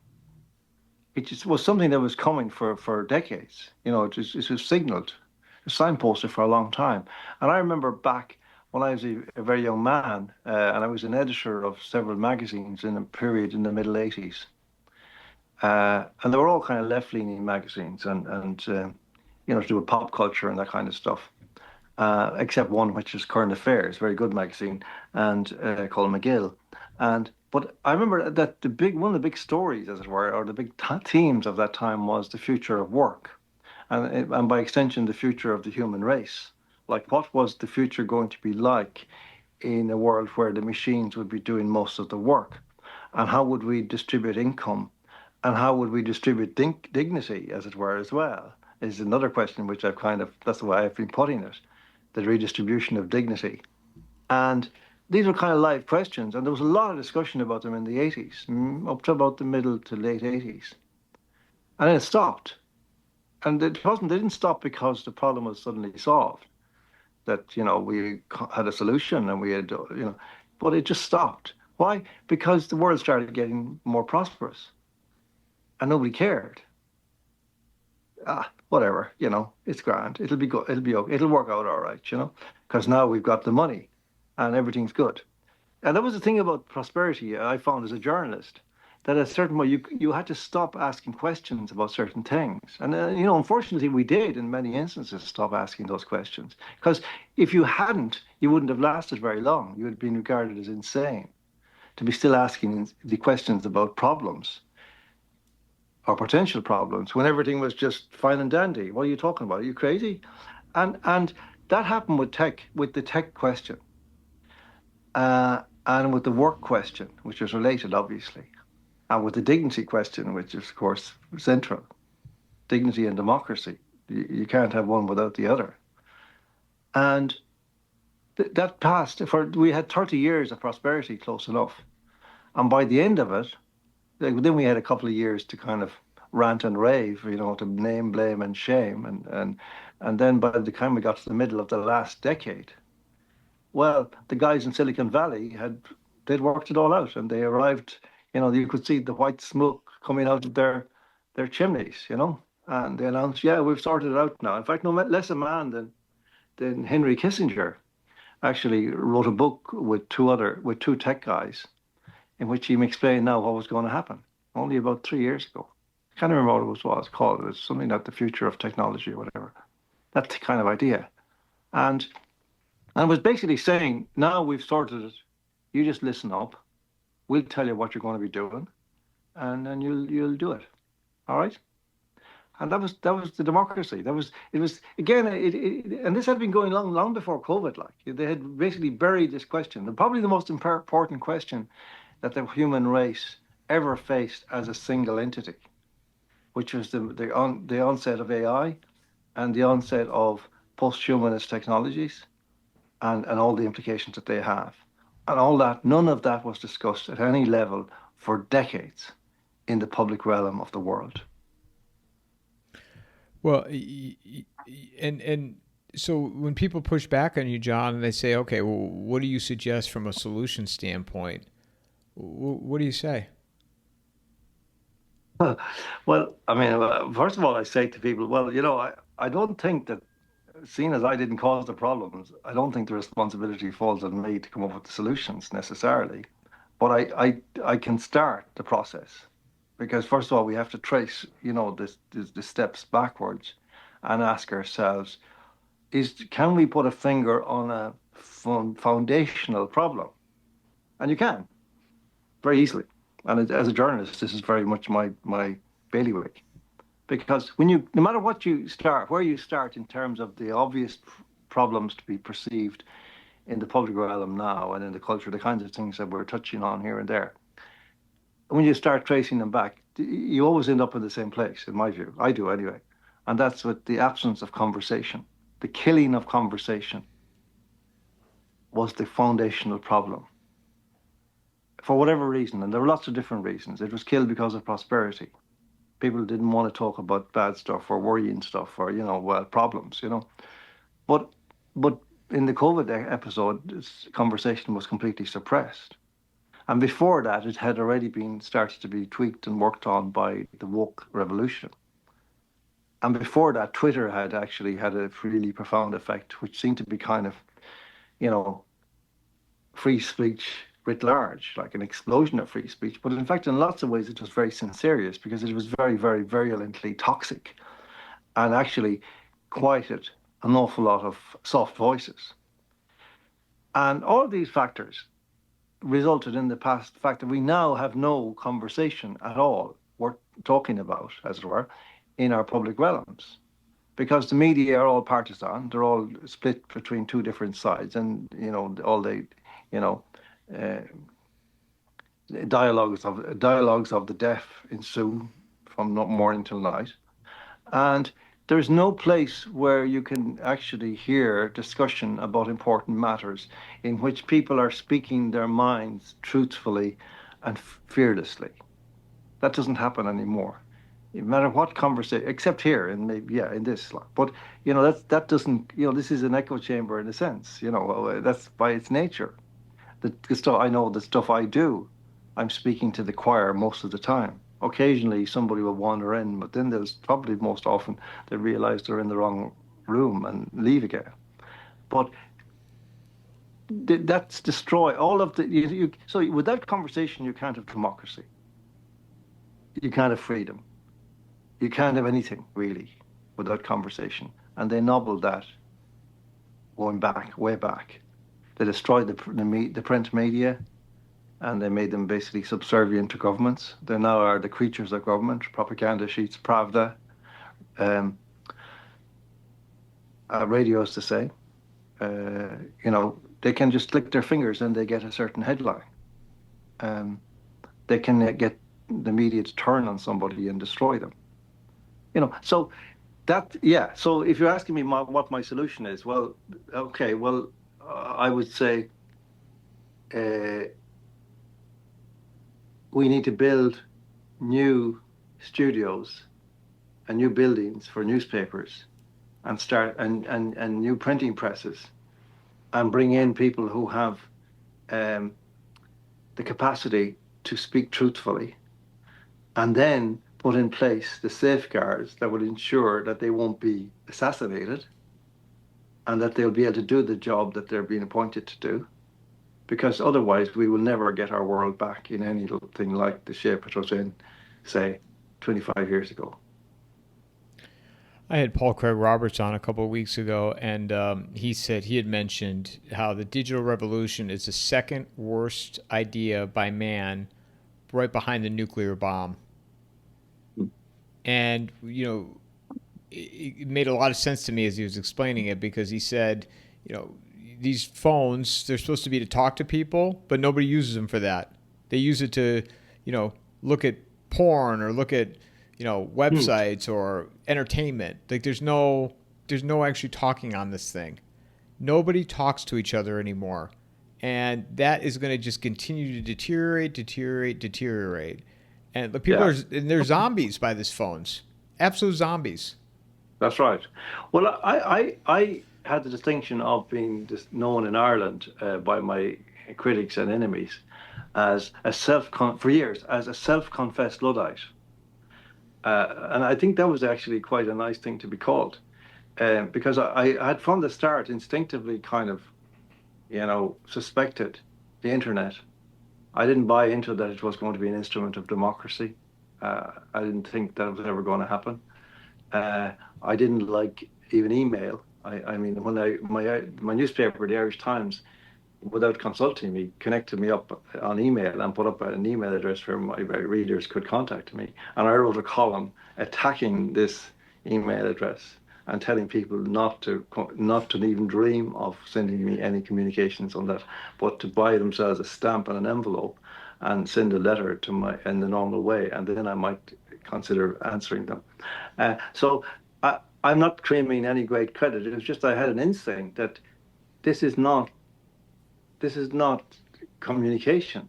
it just was something that was coming for decades. It was signaled, signposted for a long time. And I remember back when I was a very young man, and I was an editor of several magazines in a period in the middle 80s. And they were all kind of left-leaning magazines and to do with pop culture and that kind of stuff. Except one which is Current Affairs, very good magazine, and called McGill. But I remember that one of the big stories, as it were, or the big themes of that time was the future of work, and by extension, the future of the human race. Like, what was the future going to be like in a world where the machines would be doing most of the work? And how would we distribute income? And how would we distribute dignity, as it were, as well? Is another question which that's the way I've been putting it, the redistribution of dignity. And these were kind of live questions, and there was a lot of discussion about them in the 80s, up to about the middle to late 80s. And then it stopped. And they didn't stop because the problem was suddenly solved, that, we had a solution and we had, but it just stopped. Why? Because the world started getting more prosperous and nobody cared. Whatever, it's grand. It'll be good. It'll be okay. It'll work out all right, because now we've got the money and everything's good. And that was the thing about prosperity I found as a journalist, that at a certain point you had to stop asking questions about certain things. And, unfortunately, we did in many instances stop asking those questions. Because if you hadn't, you wouldn't have lasted very long. You would have been regarded as insane to be still asking the questions about problems or potential problems when everything was just fine and dandy. What are you talking about? Are you crazy? And that happened with the tech question, and with the work question, which is related, obviously, and with the dignity question, which is, of course, central. Dignity and democracy. You can't have one without the other. And that passed. We had 30 years of prosperity, close enough. And by the end of it, then we had a couple of years to kind of rant and rave, to name, blame, and shame, and then by the time we got to the middle of the last decade, well, the guys in Silicon Valley they'd worked it all out, and they arrived. You could see the white smoke coming out of their chimneys, and they announced, "Yeah, we've sorted it out now." In fact, no less a man than Henry Kissinger actually wrote a book with two tech guys in which he explained now what was going to happen only about 3 years ago. I can't remember what it was called. It was something like the future of technology or whatever. That kind of idea. And and was basically saying, now we've sorted it. You just listen up. We'll tell you what you're going to be doing, and then you'll do it. All right? And that was the democracy. It was again, and this had been going long before COVID. Like they had basically buried this question, and probably the most important question that the human race ever faced as a single entity, which was the onset of AI and the onset of post-humanist technologies and all the implications that they have. And all that, none of that was discussed at any level for decades in the public realm of the world.
Well, and so when people push back on you, John, and they say, "Okay, well, what do you suggest from a solution standpoint?" What do you say?
Well, I mean, first of all, I say to people, well, I don't think that, seeing as I didn't cause the problems, I don't think the responsibility falls on me to come up with the solutions necessarily. But I can start the process because first of all, we have to trace, the steps backwards and ask ourselves, can we put a finger on a foundational problem? And you can very easily. And as a journalist, this is very much my bailiwick. Because no matter what you start, where you start in terms of the obvious problems to be perceived in the public realm now and in the culture, the kinds of things that we're touching on here and there, when you start tracing them back, you always end up in the same place, in my view. I do anyway. And that's with the absence of conversation. The killing of conversation was the foundational problem. For whatever reason, and there were lots of different reasons, it was killed because of prosperity. People didn't want to talk about bad stuff or worrying stuff or, problems. But but in the COVID episode, this conversation was completely suppressed. And before that, it had already been started to be tweaked and worked on by the woke revolution. And before that, Twitter had actually had a really profound effect, which seemed to be kind of, free speech writ large, like an explosion of free speech. But in fact, in lots of ways, it was very censorious because it was very, very virulently toxic and actually quieted an awful lot of soft voices. And all of these factors resulted in the fact that we now have no conversation at all worth talking about, as it were, in our public realms. Because the media are all partisan, they're all split between two different sides, and all the uh, dialogues of the deaf ensue from morning till night, and there's no place where you can actually hear discussion about important matters in which people are speaking their minds truthfully and fearlessly. That doesn't happen anymore. No matter what conversation, except here and maybe in this. But that doesn't. This is an echo chamber in a sense. That's by its nature. The stuff I know, the stuff I do, I'm speaking to the choir most of the time. Occasionally, somebody will wander in, but then there's probably most often they realize they're in the wrong room and leave again. But that's destroy all of the. So without conversation, you can't have democracy. You can't have freedom. You can't have anything really without conversation. And they nobbled that going back, way back. They destroyed the print media, and they made them basically subservient to governments. They now are the creatures of government, propaganda sheets, Pravda, radios to say. They can just click their fingers and they get a certain headline. They can get the media to turn on somebody and destroy them. So that, yeah. So if you're asking me what my solution is, well, okay, well, I would say we need to build new studios and new buildings for newspapers and start and new printing presses and bring in people who have um, the capacity to speak truthfully, and then put in place the safeguards that would ensure that they won't be assassinated and that they'll be able to do the job that they're being appointed to do. Because otherwise, we will never get our world back in anything like the shape it was in, say, 25 years ago.
I had Paul Craig Roberts on a couple of weeks ago, and he said he had mentioned how the digital revolution is the second worst idea by man, right behind the nuclear bomb. And, it made a lot of sense to me as he was explaining it, because he said, these phones, they're supposed to be to talk to people, but nobody uses them for that. They use it to, look at porn or look at, websites or entertainment. Like there's no actually talking on this thing. Nobody talks to each other anymore. And that is going to just continue to deteriorate. And the people they're zombies by these phones. Absolute zombies.
That's right. Well, I had the distinction of being known in Ireland by my critics and enemies as for years as a self-confessed Luddite. And I think that was actually quite a nice thing to be called, because I had from the start instinctively kind of, suspected the internet. I didn't buy into that it was going to be an instrument of democracy. I didn't think that was ever going to happen. I didn't like even email. I mean, when my newspaper, the Irish Times, without consulting me, connected me up on email and put up an email address where my readers could contact me. And I wrote a column attacking this email address and telling people not to even dream of sending me any communications on that, but to buy themselves a stamp and an envelope and send a letter to my in the normal way, and then I might consider answering them. So I'm not claiming any great credit. It was just I had an instinct that this is not communication.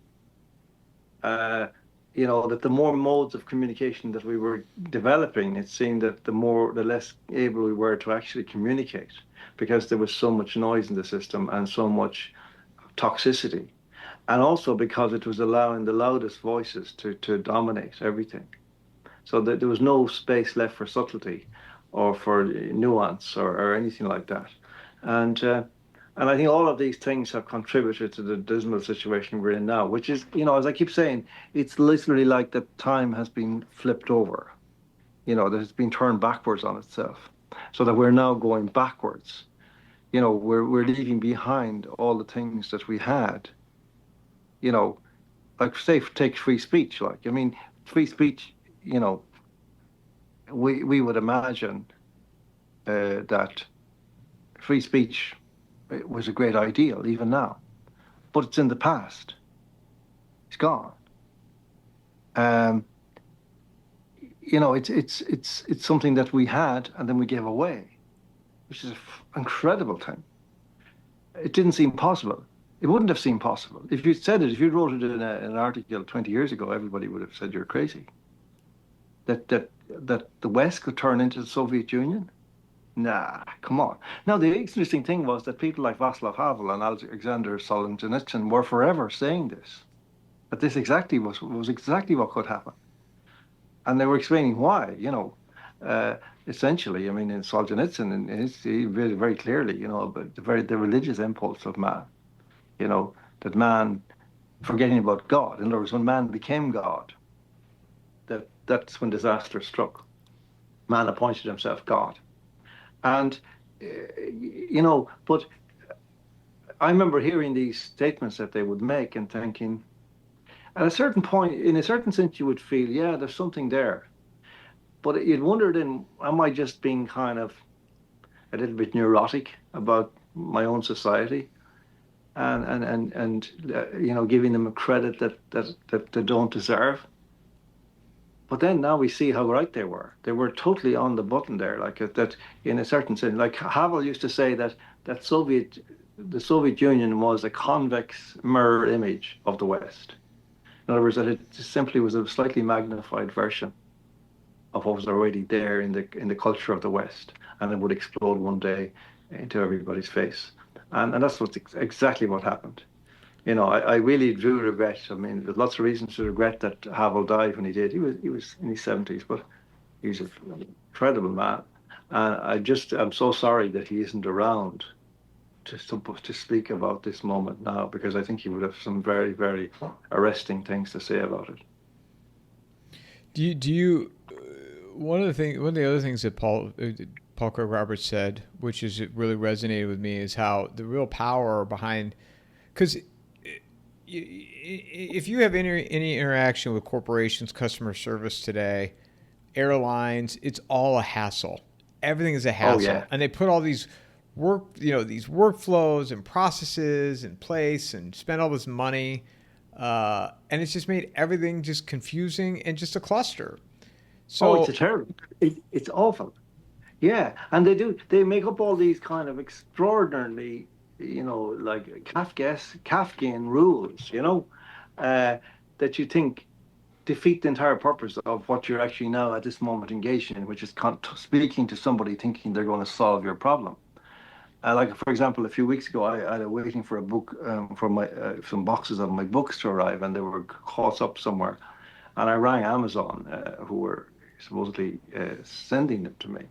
That the more modes of communication that we were developing, it seemed that the less able we were to actually communicate, because there was so much noise in the system and so much toxicity. And also because it was allowing the loudest voices to dominate everything. So that there was no space left for subtlety or for nuance or anything like that. And I think all of these things have contributed to the dismal situation we're in now, which is, as I keep saying, it's literally like the time has been flipped over, that it's been turned backwards on itself, so that we're now going backwards. We're leaving behind all the things that we had, like say, take free speech. Like, I mean, free speech, we would imagine that free speech was a great ideal even now, but it's in the past. It's gone. It's something that we had and then we gave away, which is an incredible thing. It didn't seem possible. It wouldn't have seemed possible if you said it. If you wrote it in an article 20 years ago, everybody would have said you're crazy. That the West could turn into the Soviet Union. Nah, come on. Now, the interesting thing was that people like Václav Havel and Alexander Solzhenitsyn were forever saying this, that this exactly was exactly what could happen. And they were explaining why, essentially, I mean, in Solzhenitsyn, he very, very clearly, about the religious impulse of man, that man forgetting about God. In other words, when man became God, that's when disaster struck. Man appointed himself God. And, but I remember hearing these statements that they would make and thinking, at a certain point, in a certain sense, you would feel, yeah, there's something there. But you'd wonder then, am I just being kind of a little bit neurotic about my own society? And giving them a credit that they don't deserve. But then now we see how right they were. They were totally on the button there, like that in a certain sense. Like Havel used to say that the Soviet Union was a convex mirror image of the West. In other words, that it simply was a slightly magnified version of what was already there in the culture of the West, and it would explode one day into everybody's face. And that's exactly what happened. You know, I really do regret. I mean, there's lots of reasons to regret that Havel died when he did. He was in his 70s, but he's an incredible man. And I'm so sorry that he isn't around to speak about this moment now, because I think he would have some very, very arresting things to say about it.
Do you one of the other things that Paul Craig Roberts said, which is it really resonated with me, is how the real power behind, because if you have any interaction with corporations, customer service today, airlines, it's all a hassle. Everything is a
Oh
hassle,
yeah.
and they put all these these workflows and processes in place, and spend all this money, and it's just made everything just confusing and just a cluster.
Oh, it's
So
a terrible. It's awful. Yeah, and they make up all these kind of extraordinarily, like Kafkian rules, uh, that you think defeat the entire purpose of what you're actually now at this moment engaged in, which is speaking to somebody thinking they're going to solve your problem. Like for example, a few weeks ago, I was waiting for a book for my some boxes of my books to arrive, and they were caught up somewhere. And I rang Amazon, who were supposedly sending them to me,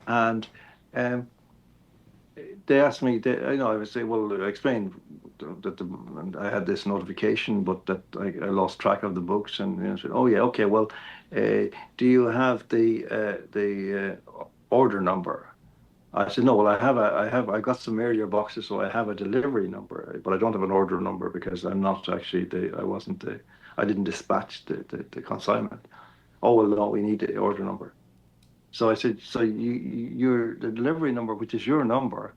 and um, they asked me, I would say, well, I explained that and I had this notification, but that I lost track of the books, and said, oh yeah, okay, well, do you have the order number? I said, no, well, I got some earlier boxes, so I have a delivery number, but I don't have an order number because I'm not actually I didn't dispatch the consignment. Oh, well, no, we need the order number. So I said, so the delivery number, which is your number,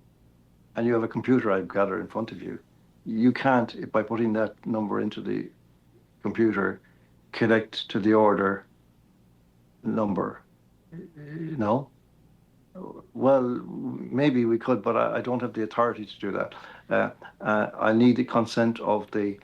and you have a computer, I've got it in front of you. You can't, by putting that number into the computer, connect to the order number. No. Well, maybe we could, but I don't have the authority to do that. I need the consent of the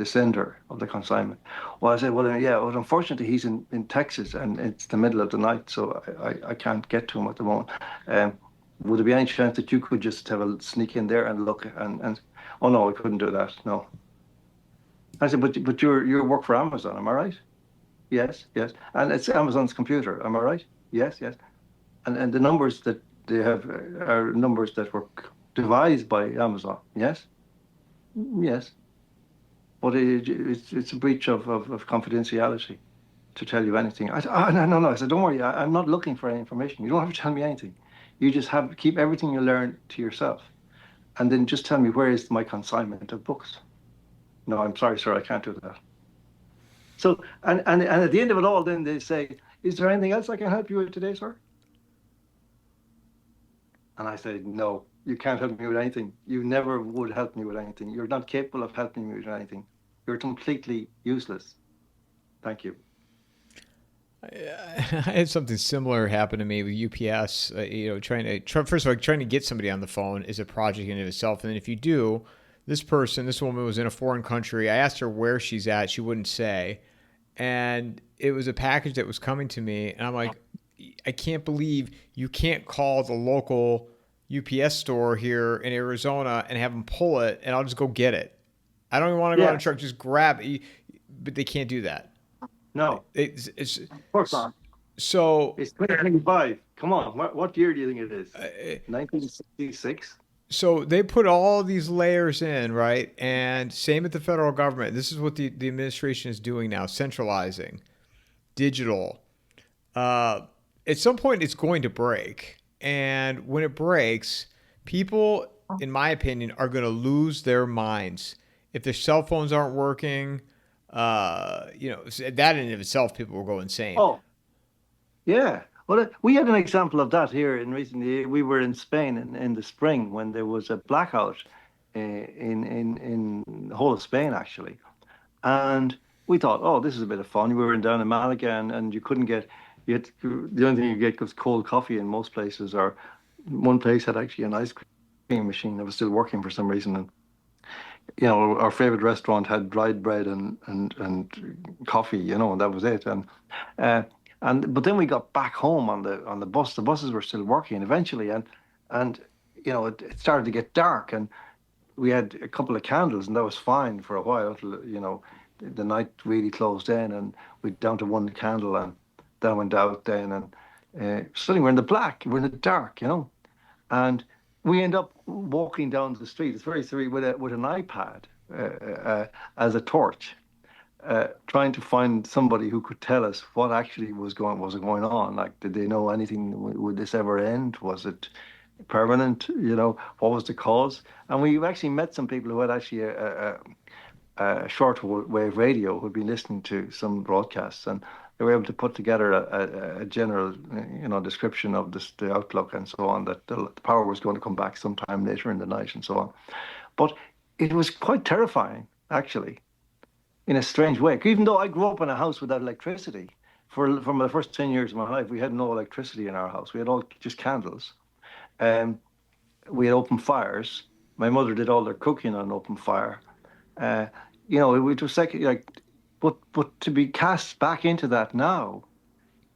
sender of the consignment. Well, I said, well, yeah, well, unfortunately, he's in Texas and it's the middle of the night, so I can't get to him at the moment. Um, would there be any chance that you could just have a sneak in there and look and oh no, I couldn't do that. No. I said, but you work for Amazon, am I right? Yes, yes. And it's Amazon's computer, am I right? Yes, yes. And the numbers that they have are numbers that were devised by Amazon. Yes, yes, but it's a breach of confidentiality to tell you anything. No, no, no. I said, don't worry. I'm not looking for any information. You don't have to tell me anything. You just have keep everything you learn to yourself, and then just tell me where is my consignment of books. No, I'm sorry, sir. I can't do that. So, and at the end of it all, then they say, is there anything else I can help you with today, sir? And I said, no, you can't help me with anything. You never would help me with anything. You're not capable of helping me with anything. You're completely useless. Thank you.
I had something similar happen to me with UPS. First of all, trying to get somebody on the phone is a project in itself, and then if you do, this woman was in a foreign country. I asked her where she's at. She wouldn't say, and it was a package that was coming to me, and I'm like, I can't believe you can't call the local UPS store here in Arizona and have them pull it, and I'll just go get it. I don't even want to go on a
Yeah,
truck, just grab it. But they can't do that.
no,
It's
of course not.
so
It's 2025. Come on. What year do you think it is?
uh,
1966?
so they put all these layers in, right? And same at the federal government. This is what the administration is doing now, centralizing, digital. Uh, at some point, it's going to break. And when it breaks, people, in my opinion, are going to lose their minds. If their cell phones aren't working, that in and of itself, people will go insane.
Oh, yeah. Well, we had an example of that here in recent years. We were in Spain in the spring when there was a blackout in the whole of Spain, actually. And we thought, oh, this is a bit of fun. We were down in Malaga, and the only thing you get was cold coffee in most places. Or one place had actually an ice cream machine that was still working for some reason. And our favorite restaurant had dried bread and coffee, and that was it. And And but then we got back home on the bus. The buses were still working eventually, and it started to get dark, and we had a couple of candles, and that was fine for a while until the night really closed in, and we down to one candle, and that went out then, and suddenly we're in the black, we're in the dark, and we end up walking down the street. It's very silly with an iPad as a torch, trying to find somebody who could tell us what actually was going on. Like, did they know anything? Would this ever end? Was it permanent? What was the cause? And we actually met some people who had actually a shortwave radio who'd been listening to some broadcasts, and they were able to put together a general, description of the outlook and so on, that the power was going to come back sometime later in the night and so on. But it was quite terrifying, actually, in a strange way. Even though I grew up in a house without electricity, from the first 10 years of my life, we had no electricity in our house. We had all just candles. Um, we had open fires. My mother did all their cooking on open fire. Uh, it was like, but to be cast back into that now,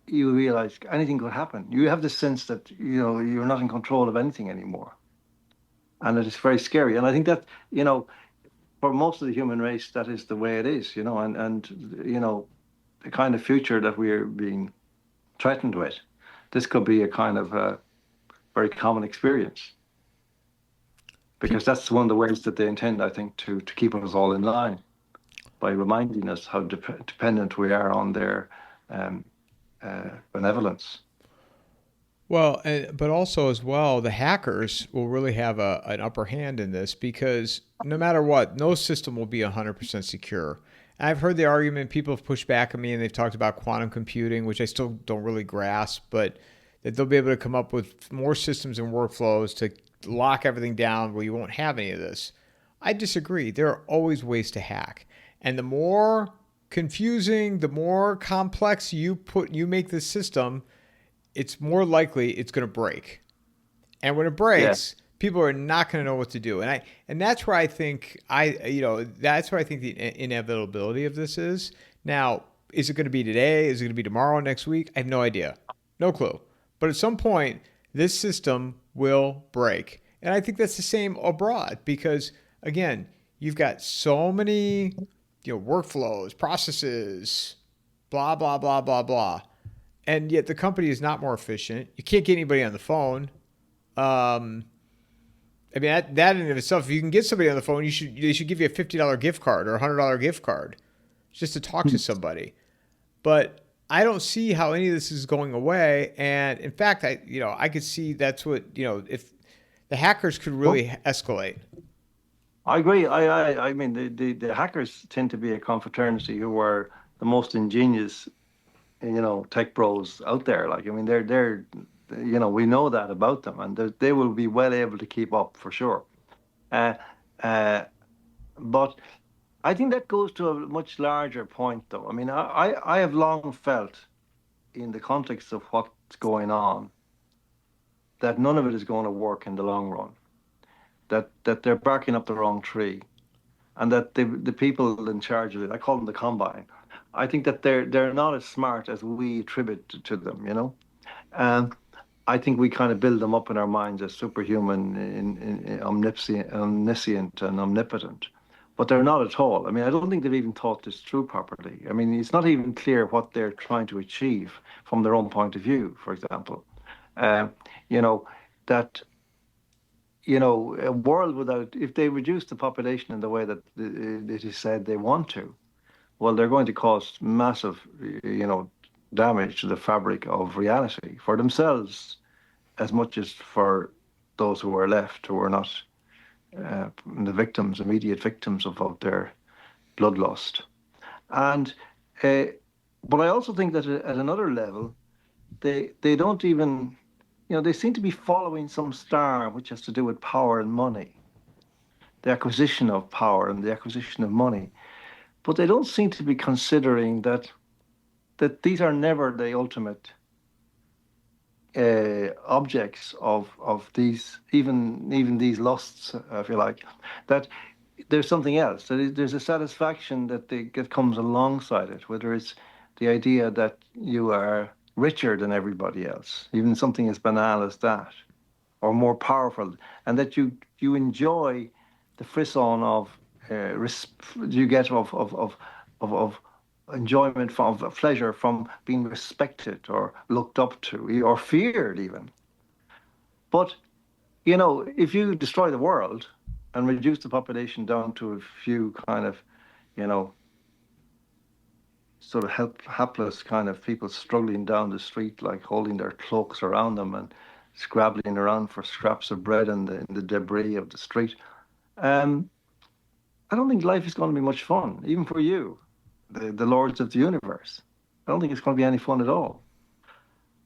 you realize anything could happen. You have the sense that you're not in control of anything anymore, and it is very scary. And I think that for most of the human race, that is the way it is. And the kind of future that we're being threatened with, this could be a kind of very common experience, because that's one of the ways that they intend, I think, to keep us all in line by reminding us how dependent we are on their um, benevolence.
Well, but also as well, the hackers will really have an upper hand in this because no matter what, no system will be 100% secure. And I've heard the argument, people have pushed back on me and they've talked about quantum computing, which I still don't really grasp, but that they'll be able to come up with more systems and workflows to lock everything down where you won't have any of this. I disagree. There are always ways to hack. And the more confusing, the more complex you make the system, it's more likely it's going to break. And when it
Yeah,
breaks, people are not going to know what to do. And that's where I think that's where I think the inevitability of this is. Now, is it going to be today? Is it going to be tomorrow, next week? I have no idea. No clue. But at some point, this system will break. And I think that's the same abroad because again, you've got so many, workflows, processes, blah blah blah blah blah, and yet the company is not more efficient. You can't get anybody on the phone. Um, I mean that in and of itself, if you can get somebody on the phone, they should give you a $50 gift card or $100 gift card just to talk to somebody. But I don't see how any of this is going away. And in fact, I could see that's what if the hackers could
well,
really escalate.
I agree. I mean, the hackers tend to be a confraternity who are the most ingenious, tech bros out there. Like, I mean, we know that about them, and they will be well able to keep up for sure. Uh, uh, but I think that goes to a much larger point, though. I mean, I have long felt, in the context of what's going on, that none of it is going to work in the long run. That they're barking up the wrong tree, and that the people in charge of it, I call them the combine. I think that they're not as smart as we attribute to them. And I think we kind of build them up in our minds as superhuman, in omniscient and omnipotent. But they're not at all. I mean, I don't think they've even thought this through properly. I mean, it's not even clear what they're trying to achieve from their own point of view, for example. Um, you know, that, a world without, if they reduce the population in the way that it is said they want to, well, they're going to cause massive, damage to the fabric of reality for themselves as much as for those who are left, who are not the victims, immediate victims of their bloodlust. And uh, but I also think that at another level, they don't even, they seem to be following some star which has to do with power and money, the acquisition of power and the acquisition of money. But they don't seem to be considering that these are never the ultimate objects of these, even these lusts, if you like. That there's something else. There's a satisfaction that comes alongside it, whether it's the idea that you are richer than everybody else, even something as banal as that, or more powerful, and that you enjoy the frisson of you get of enjoyment from of pleasure from being respected or looked up to or feared even. But if you destroy the world and reduce the population down to a few kind of, you know, sort of hapless kind of people struggling down the street, like holding their cloaks around them and scrabbling around for scraps of bread in the debris of the street. Um, I don't think life is going to be much fun, even for you, the lords of the universe. I don't think it's going to be any fun at all.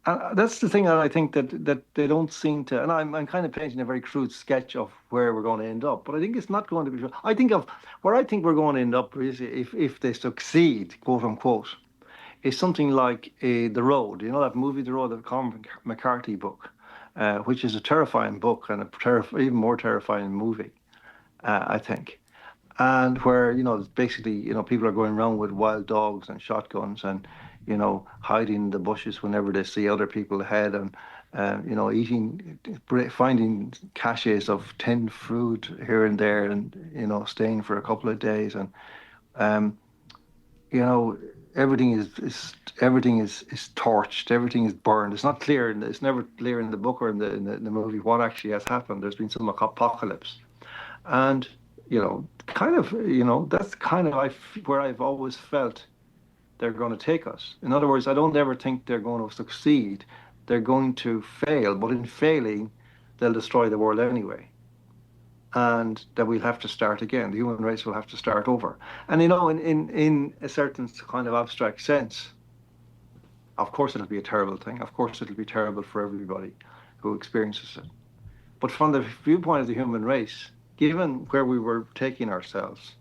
And that's the thing that I think that they don't seem to. And I'm kind of painting a very crude sketch of where we're going to end up, but I think it's not going to be. I think of where I think we're going to end up is if they succeed, quote unquote, is something like The Road. You know that movie, The Road, the Cormac McCarthy book, which is a terrifying book and even more terrifying movie, I think. And where, basically, people are going around with wild dogs and shotguns and, hiding in the bushes whenever they see other people ahead and, finding caches of tinned food here and there and, staying for a couple of days. And, um, you know, everything is torched, everything is burned. It's not clear, it's never clear in the book or in the movie what actually has happened. There's been some apocalypse. And, that's kind of where I've always felt they're going to take us. In other words, I don't ever think they're going to succeed. They're going to fail, but in failing, they'll destroy the world anyway. And that we'll have to start again. The human race will have to start over. And, in a certain kind of abstract sense, of course it'll be a terrible thing. Of course it'll be terrible for everybody who experiences it. But from the viewpoint of the human race, given where we were taking ourselves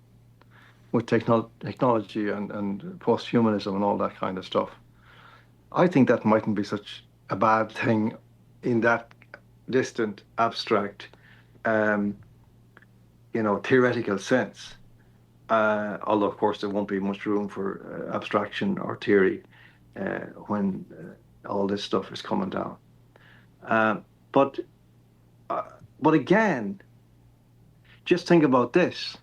with technology and post-humanism and all that kind of stuff, I think that mightn't be such a bad thing in that distant, abstract, theoretical sense. Although, of course, there won't be much room for abstraction or theory when all this stuff is coming down. But again, just think about this.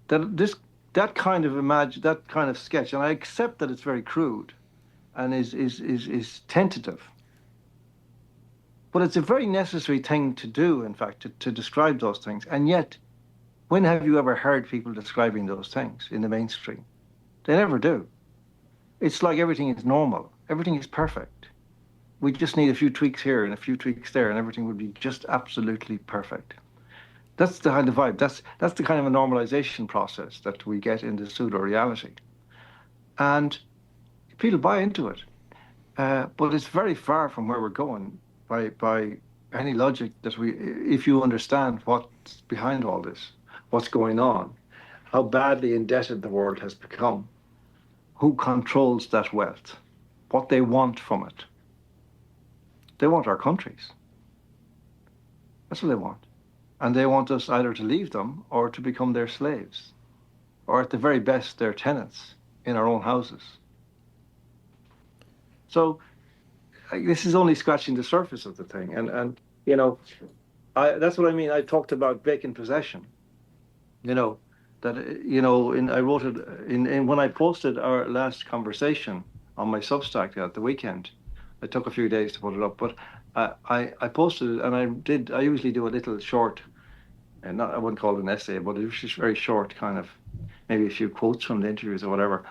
That kind of sketch, and I accept that it's very crude and is tentative, but it's a very necessary thing to do, in fact, to describe those things. And yet, when have you ever heard people describing those things in the mainstream? They never do. It's like everything is normal. Everything is perfect. We just need a few tweaks here and a few tweaks there, and everything would be just absolutely perfect. That's the kind of vibe. That's the kind of a normalization process that we get in the pseudo reality, and people buy into it. But it's very far from where we're going by any logic if you understand what's behind all this, what's going on, how badly indebted the world has become, who controls that wealth, what they want from it. They want our countries. That's what they want. And they want us either to leave them or to become their slaves, or at the very best, their tenants in our own houses. So this is only scratching the surface of the thing. And that's what I mean. I talked about vacant possession, that, I wrote it in when I posted our last conversation on my Substack at the weekend. It took a few days to put it up, but I posted it, and I usually do a little short, and I wouldn't call it an essay, but it was just very short, kind of maybe a few quotes from the interviews or whatever,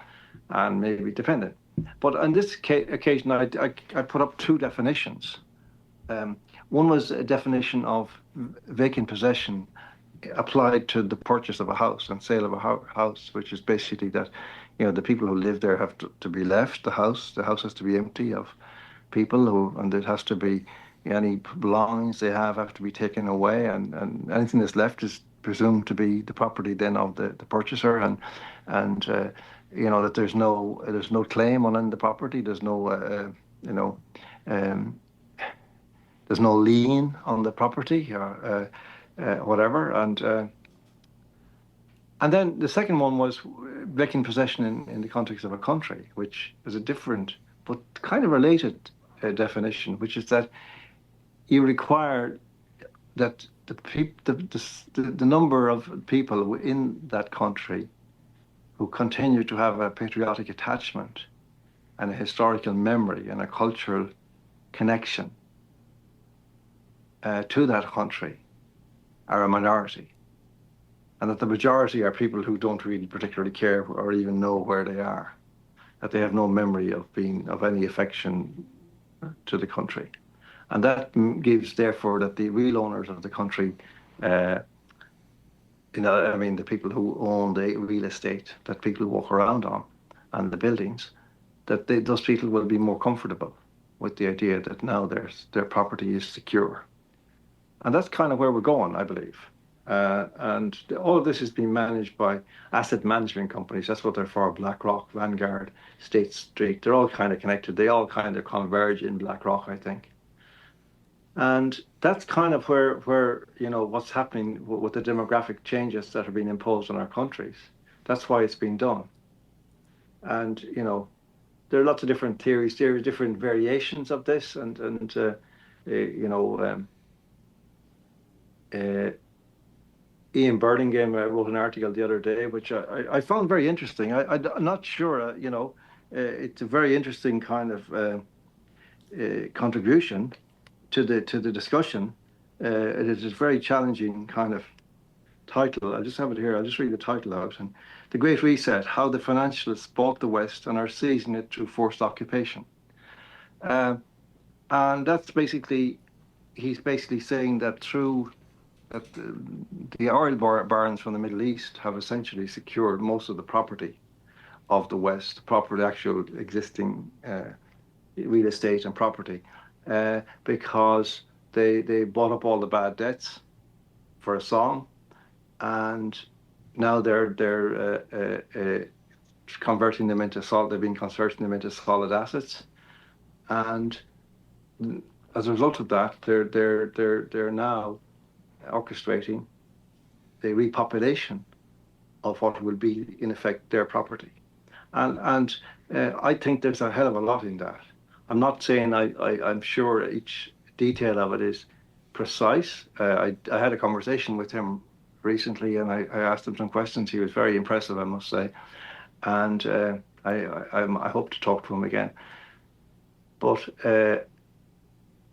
and maybe dependent. But on this occasion, I put up two definitions. One was a definition of vacant possession applied to the purchase of a house and sale of a house, which is basically that, the people who live there have to be left the house. The house has to be empty of people and it has to be, any belongings they have to be taken away, and anything that's left is presumed to be the property then of the purchaser, and that there's no claim on the property. There's no there's no lien on the property or whatever, and And then the second one was vacant possession in the context of a country, which is a different but kind of related definition, which is that you require that the number of people in that country who continue to have a patriotic attachment and a historical memory and a cultural connection to that country are a minority, and that the majority are people who don't really particularly care or even know where they are, that they have no memory of any affection to the country. And that gives, therefore, that the real owners of the country, uh, I mean, the people who own the real estate that people walk around on and the buildings, that those people will be more comfortable with the idea that now their property is secure. And that's kind of where we're going, I believe. And all of this is being managed by asset management companies. That's what they're for: BlackRock, Vanguard, State Street. They're all kind of connected. They all kind of converge in BlackRock, I think. And that's kind of where what's happening with the demographic changes that are being imposed on our countries. That's why it's being done. And there are lots of different theories, different variations of this, and you know. Ian Burlingame wrote an article the other day, which I found very interesting. I'm not sure, it's a very interesting kind of contribution to the discussion. It is a very challenging kind of title. I just have it here. I'll just read the title out. And The Great Reset: How the Financialists Bought the West and Are Seizing It Through Forced Occupation. And that's basically, he's basically saying that that the oil barons from the Middle East have essentially secured most of the property of the West, the actual existing real estate and property, because they bought up all the bad debts for a song, and now they're converting them into solid. They've been converting them into solid assets, and as a result of that, they're now orchestrating the repopulation of what will be, in effect, their property. And I think there's a hell of a lot in that. I'm not saying I'm sure each detail of it is precise. I had a conversation with him recently, and I asked him some questions. He was very impressive, I must say. And I hope to talk to him again. But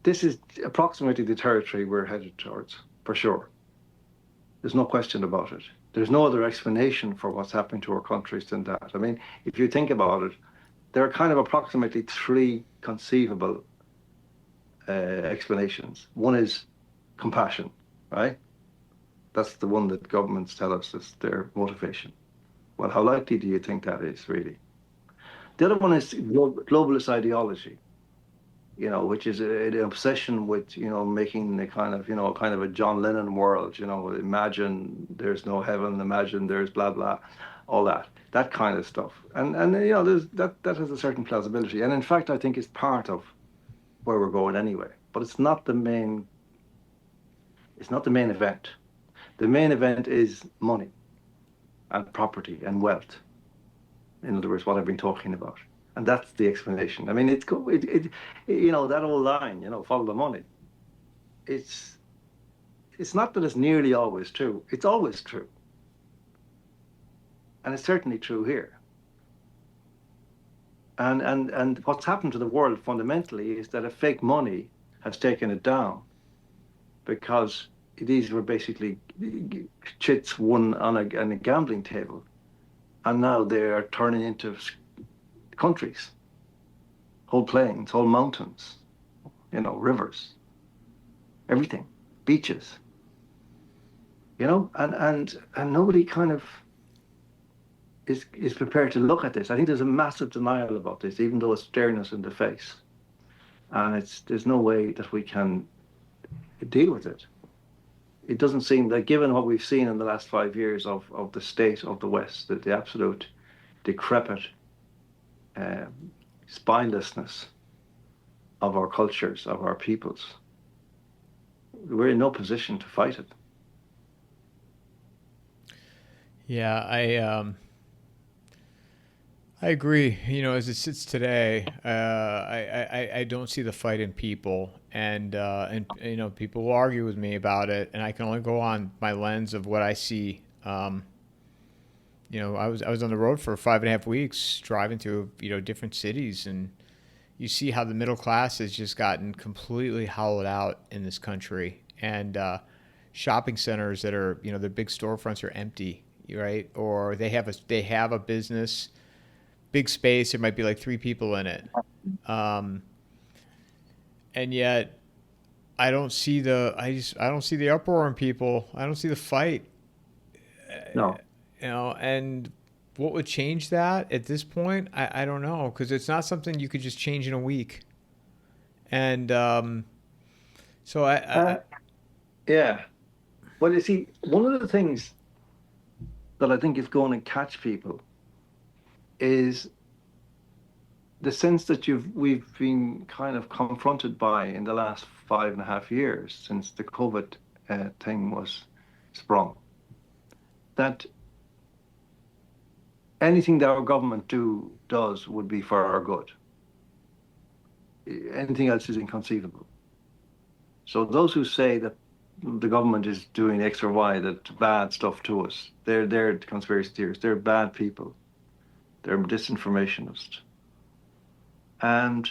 this is approximately the territory we're headed towards, for sure. There's no question about it. There's no other explanation for what's happening to our countries than that. I mean, if you think about it, there are kind of approximately three conceivable explanations. One is compassion, right? That's the one that governments tell us is their motivation. Well, how likely do you think that is, really? The other one is globalist ideology, which is an obsession with, making the kind of a John Lennon world, imagine there's no heaven, imagine there's blah, blah, all that kind of stuff. And that has a certain plausibility. And in fact, I think it's part of where we're going anyway. But it's not the main event. The main event is money and property and wealth. In other words, what I've been talking about. And that's the explanation. I mean, that old line, follow the money. It's not that it's nearly always true. It's always true. And it's certainly true here. And what's happened to the world fundamentally is that a fake money has taken it down, because these were basically chits won on a gambling table. And now they are turning into countries, whole plains, whole mountains, rivers, everything, beaches, and nobody kind of is prepared to look at this. I think there's a massive denial about this, even though it's staring us in the face, and there's no way that we can deal with it. It doesn't seem that, given what we've seen in the last 5 years of the state of the West, the absolute decrepit spinelessness of our cultures, of our peoples, we're in no position to fight it.
Yeah, I agree. As it sits today, I don't see the fight in people, and people will argue with me about it, and I can only go on my lens of what I see. I was on the road for 5.5 weeks, driving to different cities, and you see how the middle class has just gotten completely hollowed out in this country, and shopping centers that are their big storefronts are empty, right? Or they have a business, big space. There might be like three people in it, um, and yet I don't see the uproar in people. I don't see the fight.
No.
And what would change that at this point? I don't know, because it's not something you could just change in a week. And so
Uh, yeah. Well, you see, one of the things that I think is going to catch people is the sense that we've been kind of confronted by in the last 5.5 years since the COVID thing was sprung. That anything that our government does would be for our good. Anything else is inconceivable. So those who say that the government is doing X or Y, that bad stuff to us, they're conspiracy theorists. They're bad people. They're disinformationists. And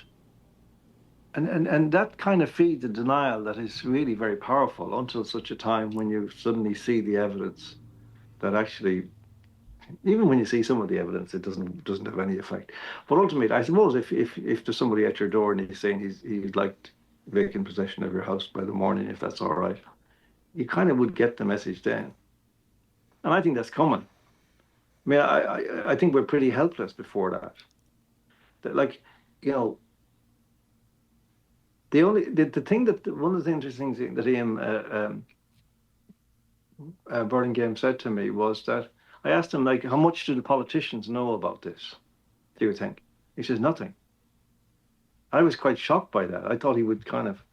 and that kind of feeds a denial that is really very powerful until such a time when you suddenly see the evidence that actually, even when you see some of the evidence, it doesn't have any effect. But ultimately, I suppose if there's somebody at your door and he's saying he'd like vacant possession of your house by the morning, if that's all right, you kind of would get the message then. And I think that's coming. I mean, I think we're pretty helpless before that. That, like, you know, the thing that one of the interesting things that Ian Burlingame said to me was that I asked him, like, how much do the politicians know about this, do you think? He says nothing. I was quite shocked by that. I thought he would kind of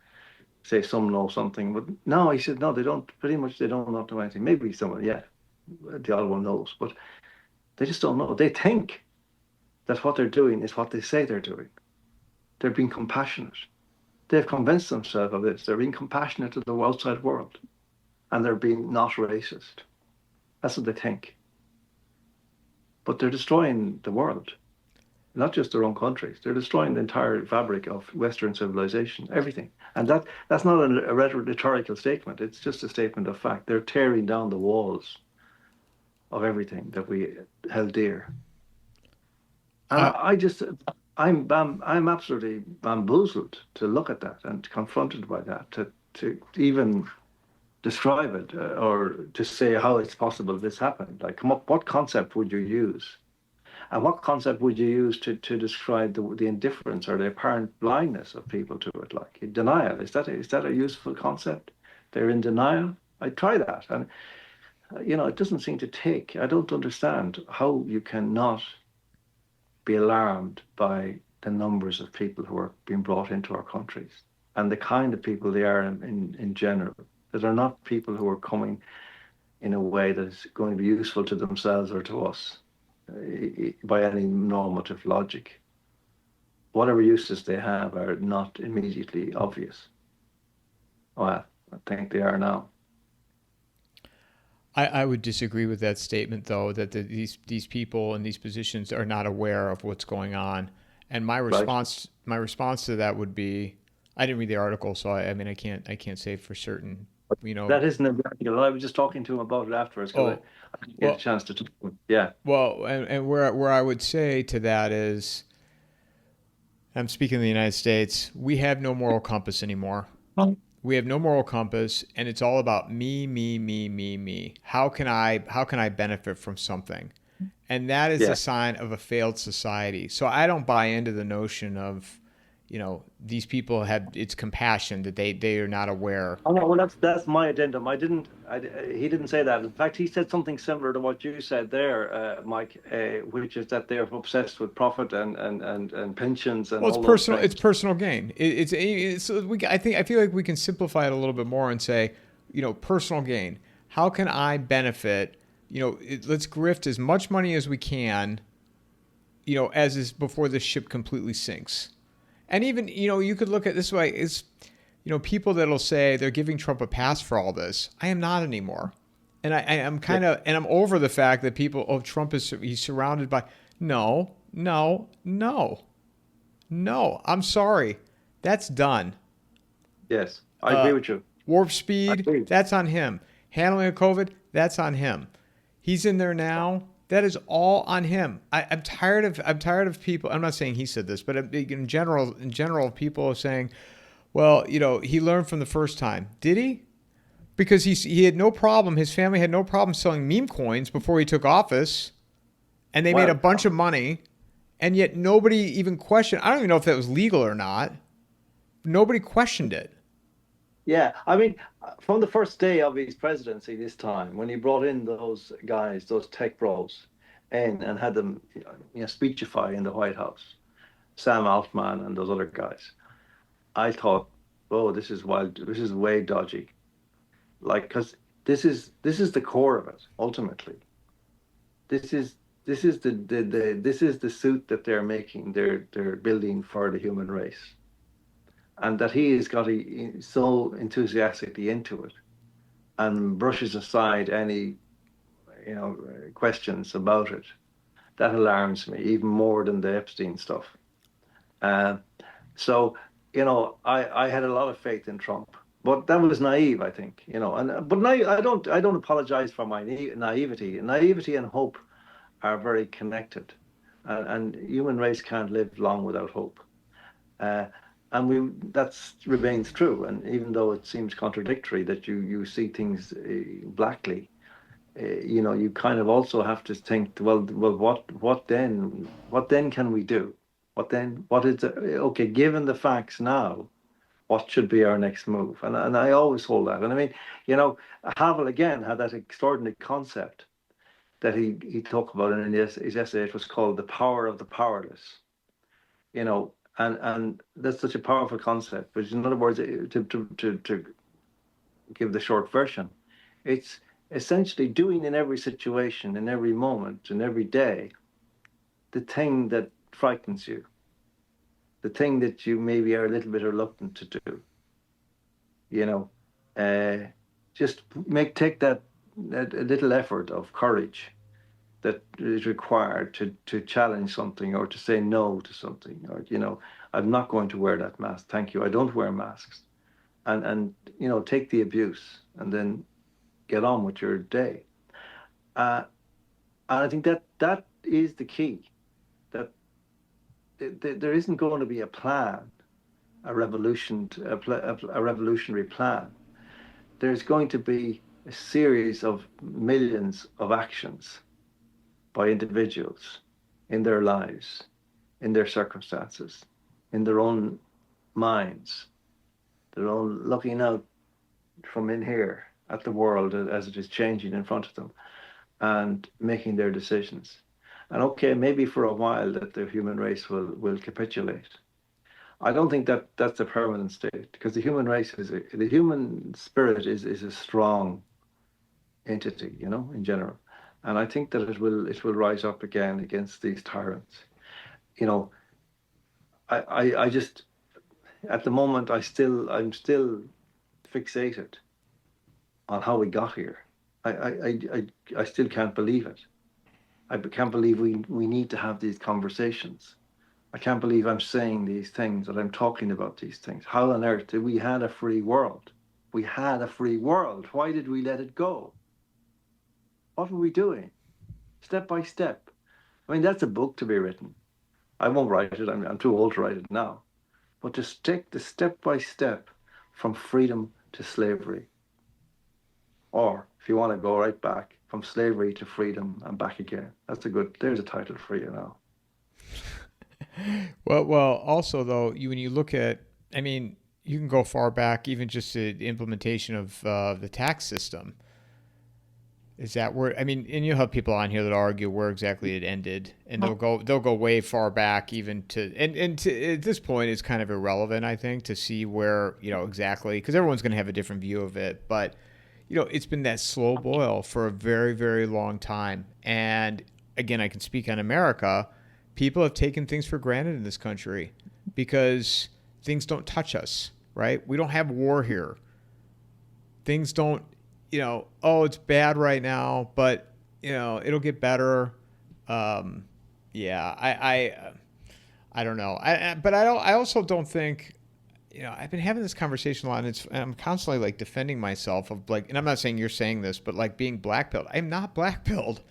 say some know something, but no, he said no, they don't. Pretty much, they don't know anything. Maybe someone, yeah, the other one knows, but they just don't know. They think that what they're doing is what they say they're doing. They're being compassionate. They've convinced themselves of this. They're being compassionate to the outside world, and they're being not racist. That's what they think. But they're destroying the world, not just their own countries. They're destroying the entire fabric of Western civilization, everything. And that's not a rhetorical statement. It's just a statement of fact. They're tearing down the walls of everything that we held dear. And
uh,
I'm absolutely bamboozled to look at that and confronted by that, to even describe it or to say how it's possible this happened. Like, come up, what concept would you use? And what concept would you use to describe the indifference or the apparent blindness of people to it? Like denial, is that a useful concept? They're in denial. I try that, and it doesn't seem to take. I don't understand how you cannot be alarmed by the numbers of people who are being brought into our countries and the kind of people they are in general. That are not people who are coming in a way that is going to be useful to themselves or to us by any normative logic. Whatever uses they have are not immediately obvious. Well, I think they are now.
I would disagree with that statement, though, that these people in these positions are not aware of what's going on. And my
Right?
response to that would be, I didn't read the article, so I mean I can't say for certain. You know,
That isn't a practical. I was just talking to him about it afterwards because
oh
I didn't get a
well,
chance to talk to him. Yeah,
and where I would say to that is, I'm speaking of the United States. We have no moral compass anymore. We have no moral compass, and it's all about me, me, me, me, me. How can I benefit from something? And that is a
yeah.
sign of a failed society. So I don't buy into the notion of, these people have, it's compassion that they are not aware.
Oh no, well that's my addendum. He didn't say that. In fact, he said something similar to what you said there, Mike, which is that they're obsessed with profit and pensions and
Well, it's
all those
personal.
things.
It's personal gain. I feel like we can simplify it a little bit more and say, personal gain. How can I benefit let's grift as much money as we can, as is before the ship completely sinks. And even, you could look at this way is, people that'll say they're giving Trump a pass for all this. I am not anymore. And I'm kind of, and I'm over the fact that Trump he's surrounded by, no. I'm sorry. That's done.
Yes, I agree with you.
Warp speed, that's on him. Handling of COVID, that's on him. He's in there now. That is all on him. I'm tired of people. I'm not saying he said this, but in general, people are saying, well, he learned from the first time. Did he? Because he had no problem. His family had no problem selling meme coins before he took office, and they made a bunch of money, and yet nobody even questioned. I don't even know if that was legal or not. Nobody questioned it.
Yeah, I mean, from the first day of his presidency this time, when he brought in those guys, those tech bros, in and had them, speechify in the White House, Sam Altman and those other guys, I thought, oh, this is wild. This is way dodgy. Like, because this is the core of it. Ultimately, this is the suit that they're making. They're building for the human race. And that he has got so enthusiastically into it and brushes aside any, questions about it. That alarms me even more than the Epstein stuff. So, I had a lot of faith in Trump, but that was naive, I think, but I don't apologize for my naivety. Naivety and hope are very connected, and human race can't live long without hope. And that remains true. And even though it seems contradictory that you see things blackly, you kind of also have to think, well, what then? What then can we do? What then? What is okay? Given the facts now, what should be our next move? And I always hold that. And I mean, Havel again had that extraordinary concept that he talked about in his essay. It was called "The Power of the Powerless." And that's such a powerful concept. But in other words, to give the short version, it's essentially doing in every situation, in every moment, in every day, the thing that frightens you, the thing that you maybe are a little bit reluctant to do. Just take that a little effort of courage that is required to challenge something or to say no to something, or I'm not going to wear that mask, thank you, I don't wear masks, and take the abuse and then get on with your day. And I think that is the key, that there isn't going to be a plan, a revolutionary plan. There's going to be a series of millions of actions by individuals in their lives, in their circumstances, in their own minds, their own looking out from in here at the world as it is changing in front of them and making their decisions. And okay, maybe for a while that the human race will capitulate. I don't think that that's a permanent state, because the human race the human spirit is a strong entity, in general. And I think that it will rise up again against these tyrants. I just, at the moment, I'm still fixated on how we got here. I still can't believe it. I can't believe we need to have these conversations. I can't believe I'm saying these things, that I'm talking about these things. How on earth did we had a free world? We had a free world. Why did we let it go? What were we doing? Step by step. I mean, that's a book to be written. I won't write it. I'm too old to write it now. But just take the step by step from freedom to slavery. Or, if you want to go right back, from slavery to freedom and back again. There's a title for you now.
Well, also though, when you look at, I mean, you can go far back, even just the implementation of the tax system. Is that where, I mean, and you'll have people on here that argue where exactly it ended, and they'll go way far back, even to, and to, at this point it's kind of irrelevant, I think, to see where, exactly, because everyone's going to have a different view of it. But, it's been that slow boil for a very, very long time. And again, I can speak on America. People have taken things for granted in this country because things don't touch us, right? We don't have war here. Things don't, oh, it's bad right now, but, it'll get better. Um, yeah, I don't know. But I also don't think, I've been having this conversation a lot, and I'm constantly like defending myself of like, and I'm not saying you're saying this, but like being black pilled. I'm not black pilled.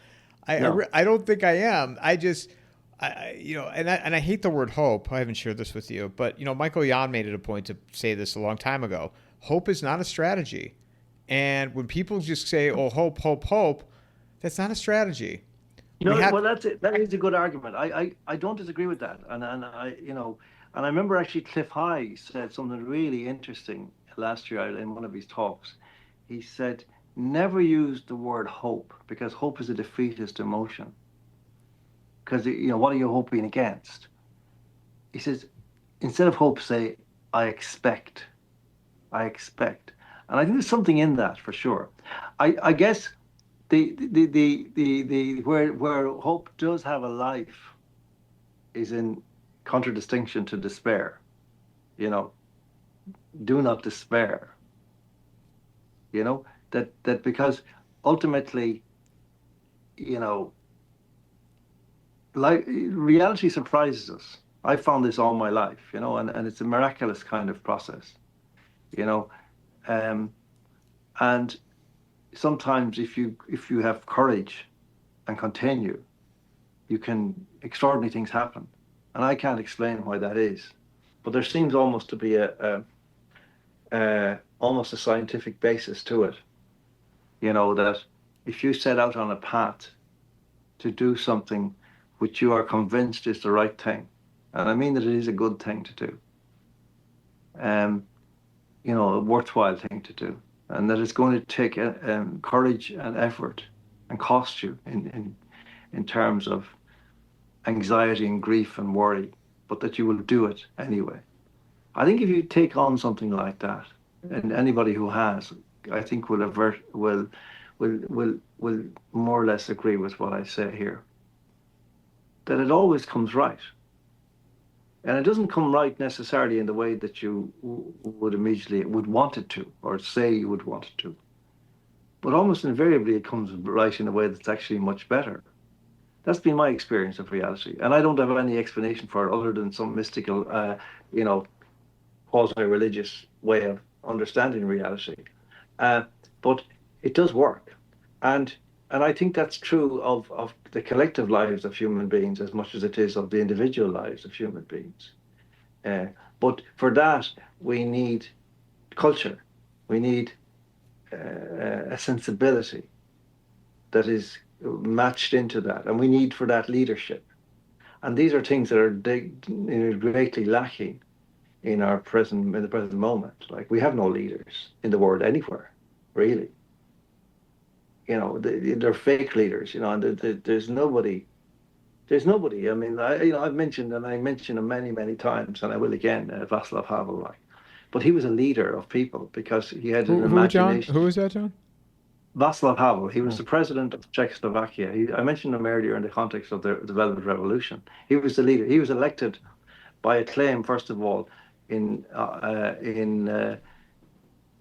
No.
I don't think I am. I just, and I hate the word hope. I haven't shared this with you, but Michael Yon made it a point to say this a long time ago. Hope is not a strategy, and when people just say, "Oh, hope, hope, hope," that's not a strategy. We have
Well, that's it. That is a good argument. I don't disagree with that. And I remember actually Cliff High said something really interesting last year in one of his talks. He said, never use the word hope because hope is a defeatist emotion. Because, what are you hoping against? He says, instead of hope, say, I expect. I expect. And I think there's something in that for sure. I guess the where hope does have a life is in contradistinction to despair. You know, do not despair. That because ultimately, you know, like reality surprises us. I found this all my life, and it's a miraculous kind of process, you know, um, and sometimes if you have courage and continue, you can extraordinary things happen, and I can't explain why that is, but there seems almost to be almost a scientific basis to it, that if you set out on a path to do something which you are convinced is the right thing, and I mean that it is a good thing to do, um, a worthwhile thing to do, and that it's going to take courage and effort and cost you in terms of anxiety and grief and worry, but that you will do it anyway. I think if you take on something like that, and anybody who has, I think will more or less agree with what I say here, that it always comes right. And it doesn't come right necessarily in the way that you would immediately would want it to, or say you would want it to. But almost invariably, it comes right in a way that's actually much better. That's been my experience of reality, and I don't have any explanation for it other than some mystical, you know, quasi-religious way of understanding reality. Uh, but it does work, and I think that's true of the collective lives of human beings as much as it is of the individual lives of human beings. Uh, but for that, we need culture. We need a sensibility that is matched into that, and we need for that leadership. And these are things that are greatly lacking in the present moment. Like we have no leaders in the world anywhere, really. They're fake leaders. And there's nobody. There's nobody. I mean, I've mentioned, and I mentioned him many, many times, and I will again, Václav Havel, like. But he was a leader of people because he had an
who John?
imagination.
Who was that, John?
Václav Havel, he was
Oh.
the president of Czechoslovakia. I mentioned him earlier in the context of the Velvet Revolution. He was the leader. He was elected by acclaim, first of all, in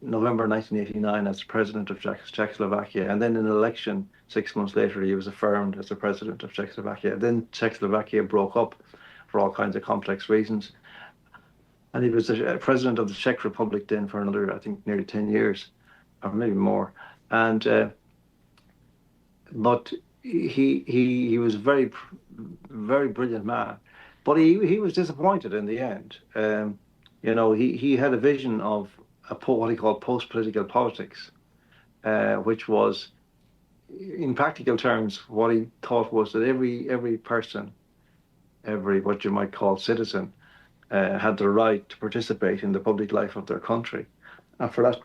November 1989 as president of Czechoslovakia. And then in an election 6 months later, he was affirmed as the president of Czechoslovakia. Then Czechoslovakia broke up for all kinds of complex reasons. And he was the president of the Czech Republic then for another, I think, nearly 10 years, or maybe more. And but he was a very very brilliant man, but he was disappointed in the end. He had a vision of what he called post-political politics, which was, in practical terms, what he thought was that every person, every what you might call citizen, had the right to participate in the public life of their country, and for that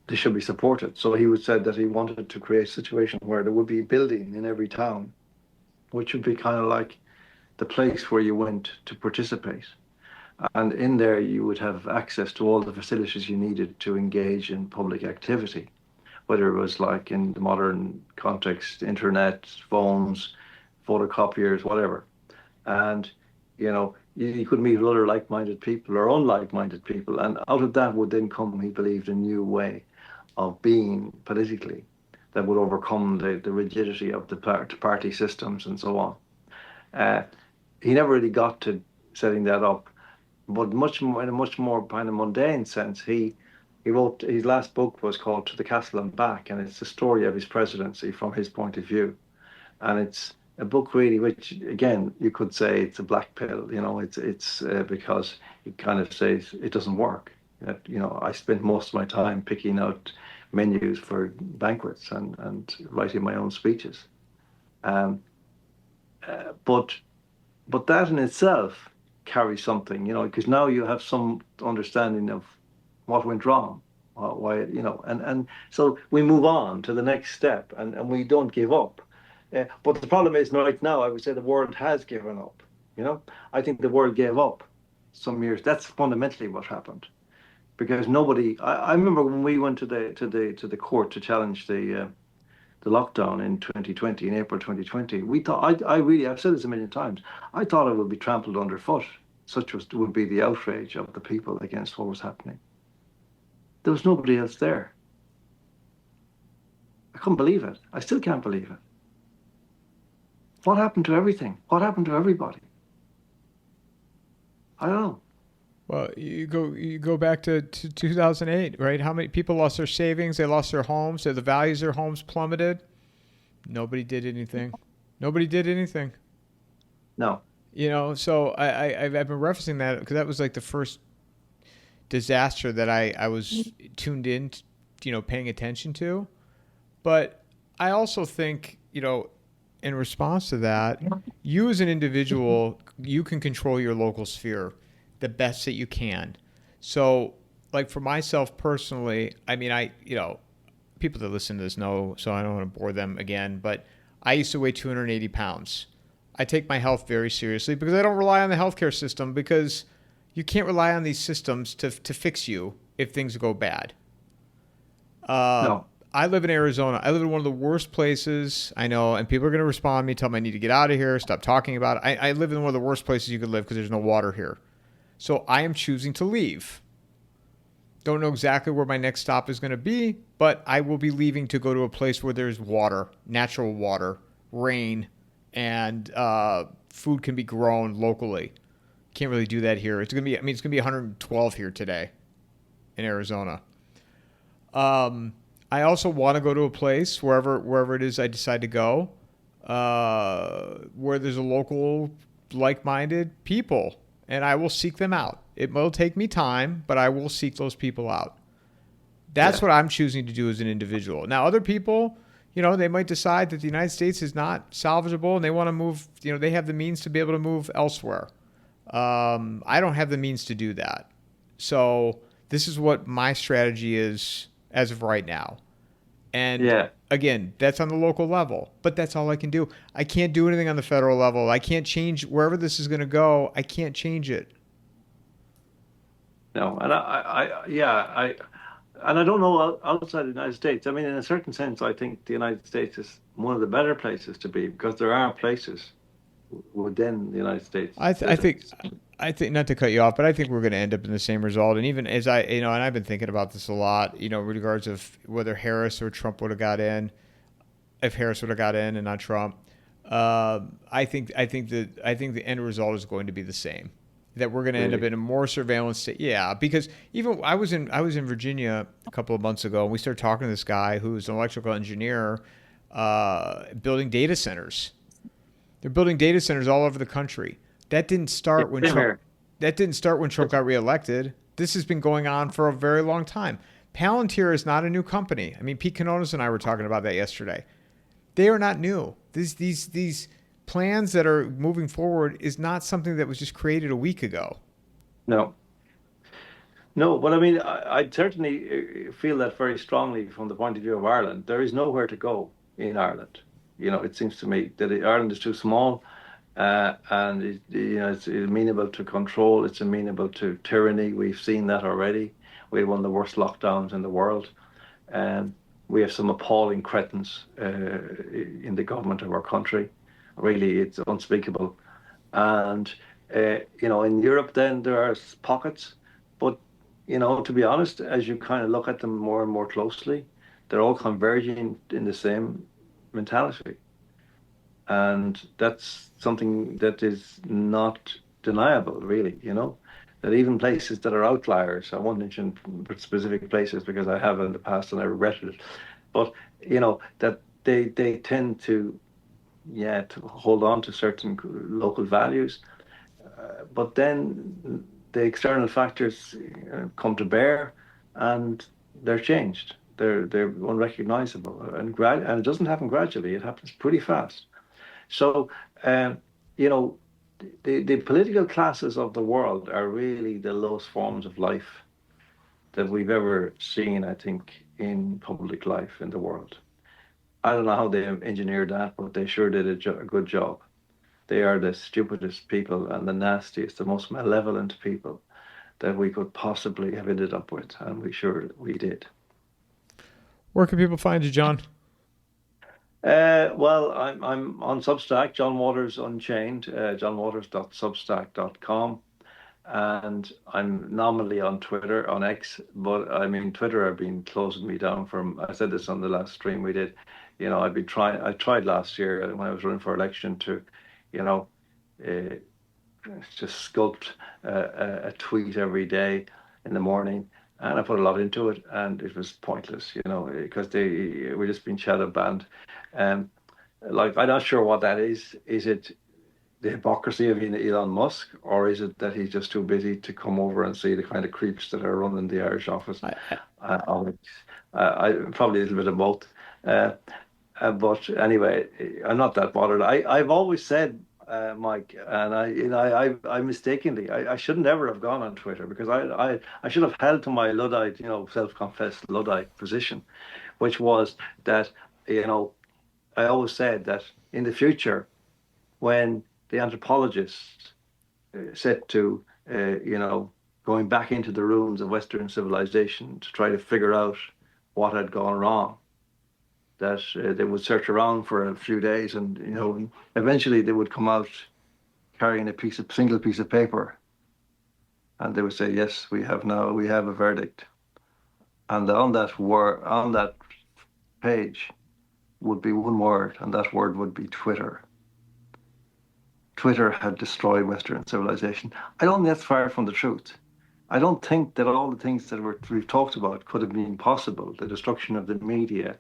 they should be supported. So he would said that he wanted to create a situation where there would be a building in every town, which would be kind of like the place where you went to participate. And in there, you would have access to all the facilities you needed to engage in public activity. whether it was like in the modern context, internet, phones, photocopiers, whatever. And, you could meet other like-minded people or unlike-minded people. And out of that would then come, he believed, a new way of being politically that would overcome the rigidity of the party systems and so on. Uh, he never really got to setting that up, but much more in a much more kind of mundane sense, he wrote his last book was called To the Castle and Back, and it's the story of his presidency from his point of view. And it's a book really, which again you could say it's a black pill. It's because it kind of says it doesn't work. That I spent most of my time picking out menus for banquets and writing my own speeches. Um, but that in itself carries something, because now you have some understanding of what went wrong, why, and so we move on to the next step, and we don't give up. But the problem is right now, I would say the world has given up. I think the world gave up some years. That's fundamentally what happened because nobody. I remember when we went to the court to challenge the lockdown in 2020, in April 2020, we thought, I really, I've said this a million times, I thought it would be trampled underfoot. Such would be the outrage of the people against what was happening. There was nobody else there. I couldn't believe it. I still can't believe it. What happened to everything? What happened to everybody? I don't know.
Well, you go back to 2008, right? How many people lost their savings? They lost their homes. So the values of their homes plummeted. Nobody did anything. Nobody did anything.
No.
So I've been referencing that because that was like the first disaster that I was tuned in, paying attention to. But I also think, in response to that, you as an individual, you can control your local sphere the best that you can. So, like for myself personally, I mean, people that listen to this know, so I don't want to bore them again, but I used to weigh 280 pounds. I take my health very seriously because I don't rely on the healthcare system because you can't rely on these systems to fix you if things go bad.
No.
I live in Arizona. I live in one of the worst places I know, and people are going to respond to me, tell me I need to get out of here, stop talking about it. I live in one of the worst places you could live because there's no water here. So I am choosing to leave. Don't know exactly where my next stop is going to be, but I will be leaving to go to a place where there's water, natural water, rain, and food can be grown locally. Can't really do that here. It's going to be 112 here today in Arizona. I also want to go to a place wherever it is I decide to go, where there's a local like-minded people, and I will seek them out. It will take me time, but I will seek those people out. That's what I'm choosing to do as an individual. Now, other people, they might decide that the United States is not salvageable and they want to move, they have the means to be able to move elsewhere. I don't have the means to do that. So this is what my strategy is as of right now. And again, that's on the local level, but that's all I can do. I can't do anything on the federal level. I can't change wherever this is going to go. I can't change it.
No, and and I don't know outside the United States. I mean, in a certain sense, I think the United States is one of the better places to be because there are places within the United States.
I think not to cut you off, but I think we're going to end up in the same result. And even as and I've been thinking about this a lot, with regards of whether Harris or Trump would have got in, if Harris would have got in and not Trump. I think the end result is going to be the same. That we're going to end up in a more surveillance state. Yeah, because even I was in Virginia a couple of months ago, and we started talking to this guy who's an electrical engineer, building data centers. They're building data centers all over the country. That didn't start when Trump. That didn't start when Trump got reelected. This has been going on for a very long time. Palantir is not a new company. I mean, Pete Kanonis and I were talking about that yesterday. They are not new. These plans that are moving forward is not something that was just created a week ago.
No. No, but I mean, I certainly feel that very strongly from the point of view of Ireland. There is nowhere to go in Ireland. It seems to me that Ireland is too small, and it's amenable to control. It's amenable to tyranny. We've seen that already. We had one of the worst lockdowns in the world, and We have some appalling cretins in the government of our country. Really, it's unspeakable. And in Europe, then there are pockets, but to be honest, as you kind of look at them more and more closely, they're all converging in the same mentality. And that's something that is not deniable, really, that even places that are outliers, I won't mention specific places because I have in the past and I regretted it, but, that they tend to, yeah, to hold on to certain local values. But then the external factors come to bear and they're changed. They're unrecognizable. And it doesn't happen gradually, it happens pretty fast. So, um, you know, the political classes of the world are really the lowest forms of life that we've ever seen, I think, in public life in the world. I don't know how they engineered that, but they sure did a good job. They are the stupidest people and the nastiest, the most malevolent people that we could possibly have ended up with, and we sure we did.
Where can people find you, John?
Well, I'm on Substack, John Waters Unchained, johnwaters.substack.com. And I'm nominally on Twitter, on X, but I mean, Twitter have been closing me down from, I said this on the last stream we did, I tried last year when I was running for election to, you know, uh, just sculpt a tweet every day in the morning. And I put a lot into it and it was pointless, because they were just being shadow banned. Um, like, I'm not sure what that is. Is it the hypocrisy of Elon Musk, or is it that he's just too busy to come over and see the kind of creeps that are running the Irish office? I probably a little bit of both. Uh, but anyway, I'm not that bothered. I've always said, Mike, and I mistakenly, I should never have gone on Twitter because I should have held to my Luddite, self-confessed Luddite position, which was that, I always said that in the future, when the anthropologists set to, going back into the rooms of Western civilization to try to figure out what had gone wrong, that they would search around for a few days and, eventually they would come out carrying a single piece of paper and they would say, yes, we have a verdict. And on that page would be one word, and that word would be Twitter. Twitter had destroyed Western civilization. I don't think that's far from the truth. I don't think that all the things that we've talked about could have been possible. The destruction of the media,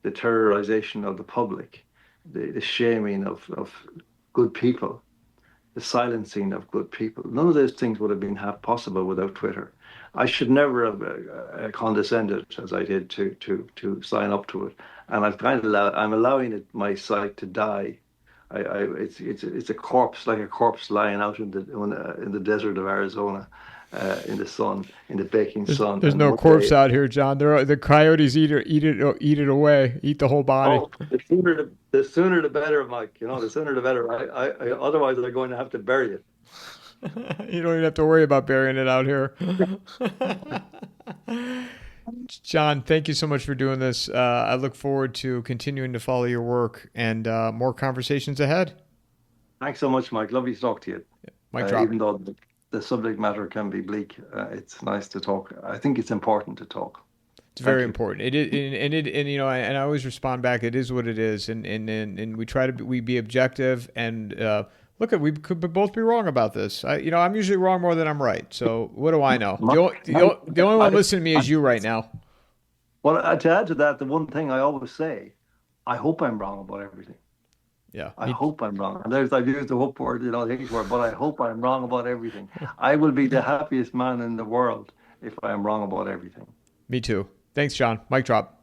the terrorization of the public, the shaming of good people, the silencing of good people. None of those things would have been possible without Twitter. I should never have condescended as I did to sign up to it, and I'm allowing my site to die. It's a corpse, like a corpse lying out in the desert of Arizona, in the sun, in the baking sun.
There's
and
no
one
corpse
day,
out here, John. The coyotes eat it away, eat the whole body.
oh, the sooner the better, Mike. The sooner the better. Otherwise they're going to have to bury it.
You don't even have to worry about burying it out here. John, thank you so much for doing this. I look forward to continuing to follow your work and more conversations ahead.
Thanks so much, Mike. Lovely to talk to you.
Mic drop.
Even though the subject matter can be bleak, it's nice to talk. I think it's important to talk.
It's very important. It is, and I always respond back. It is what it is, and we try to we be objective and look at we could both be wrong about this. I'm usually wrong more than I'm right. So what do I know? The only one listening to me is you right now.
Well, to add to that, the one thing I always say, I hope I'm wrong about everything.
Yeah,
I hope I'm wrong. And I've used the hope word, the English word, but I hope I'm wrong about everything. I will be the happiest man in the world if I am wrong about everything.
Me too. Thanks, John. Mic drop.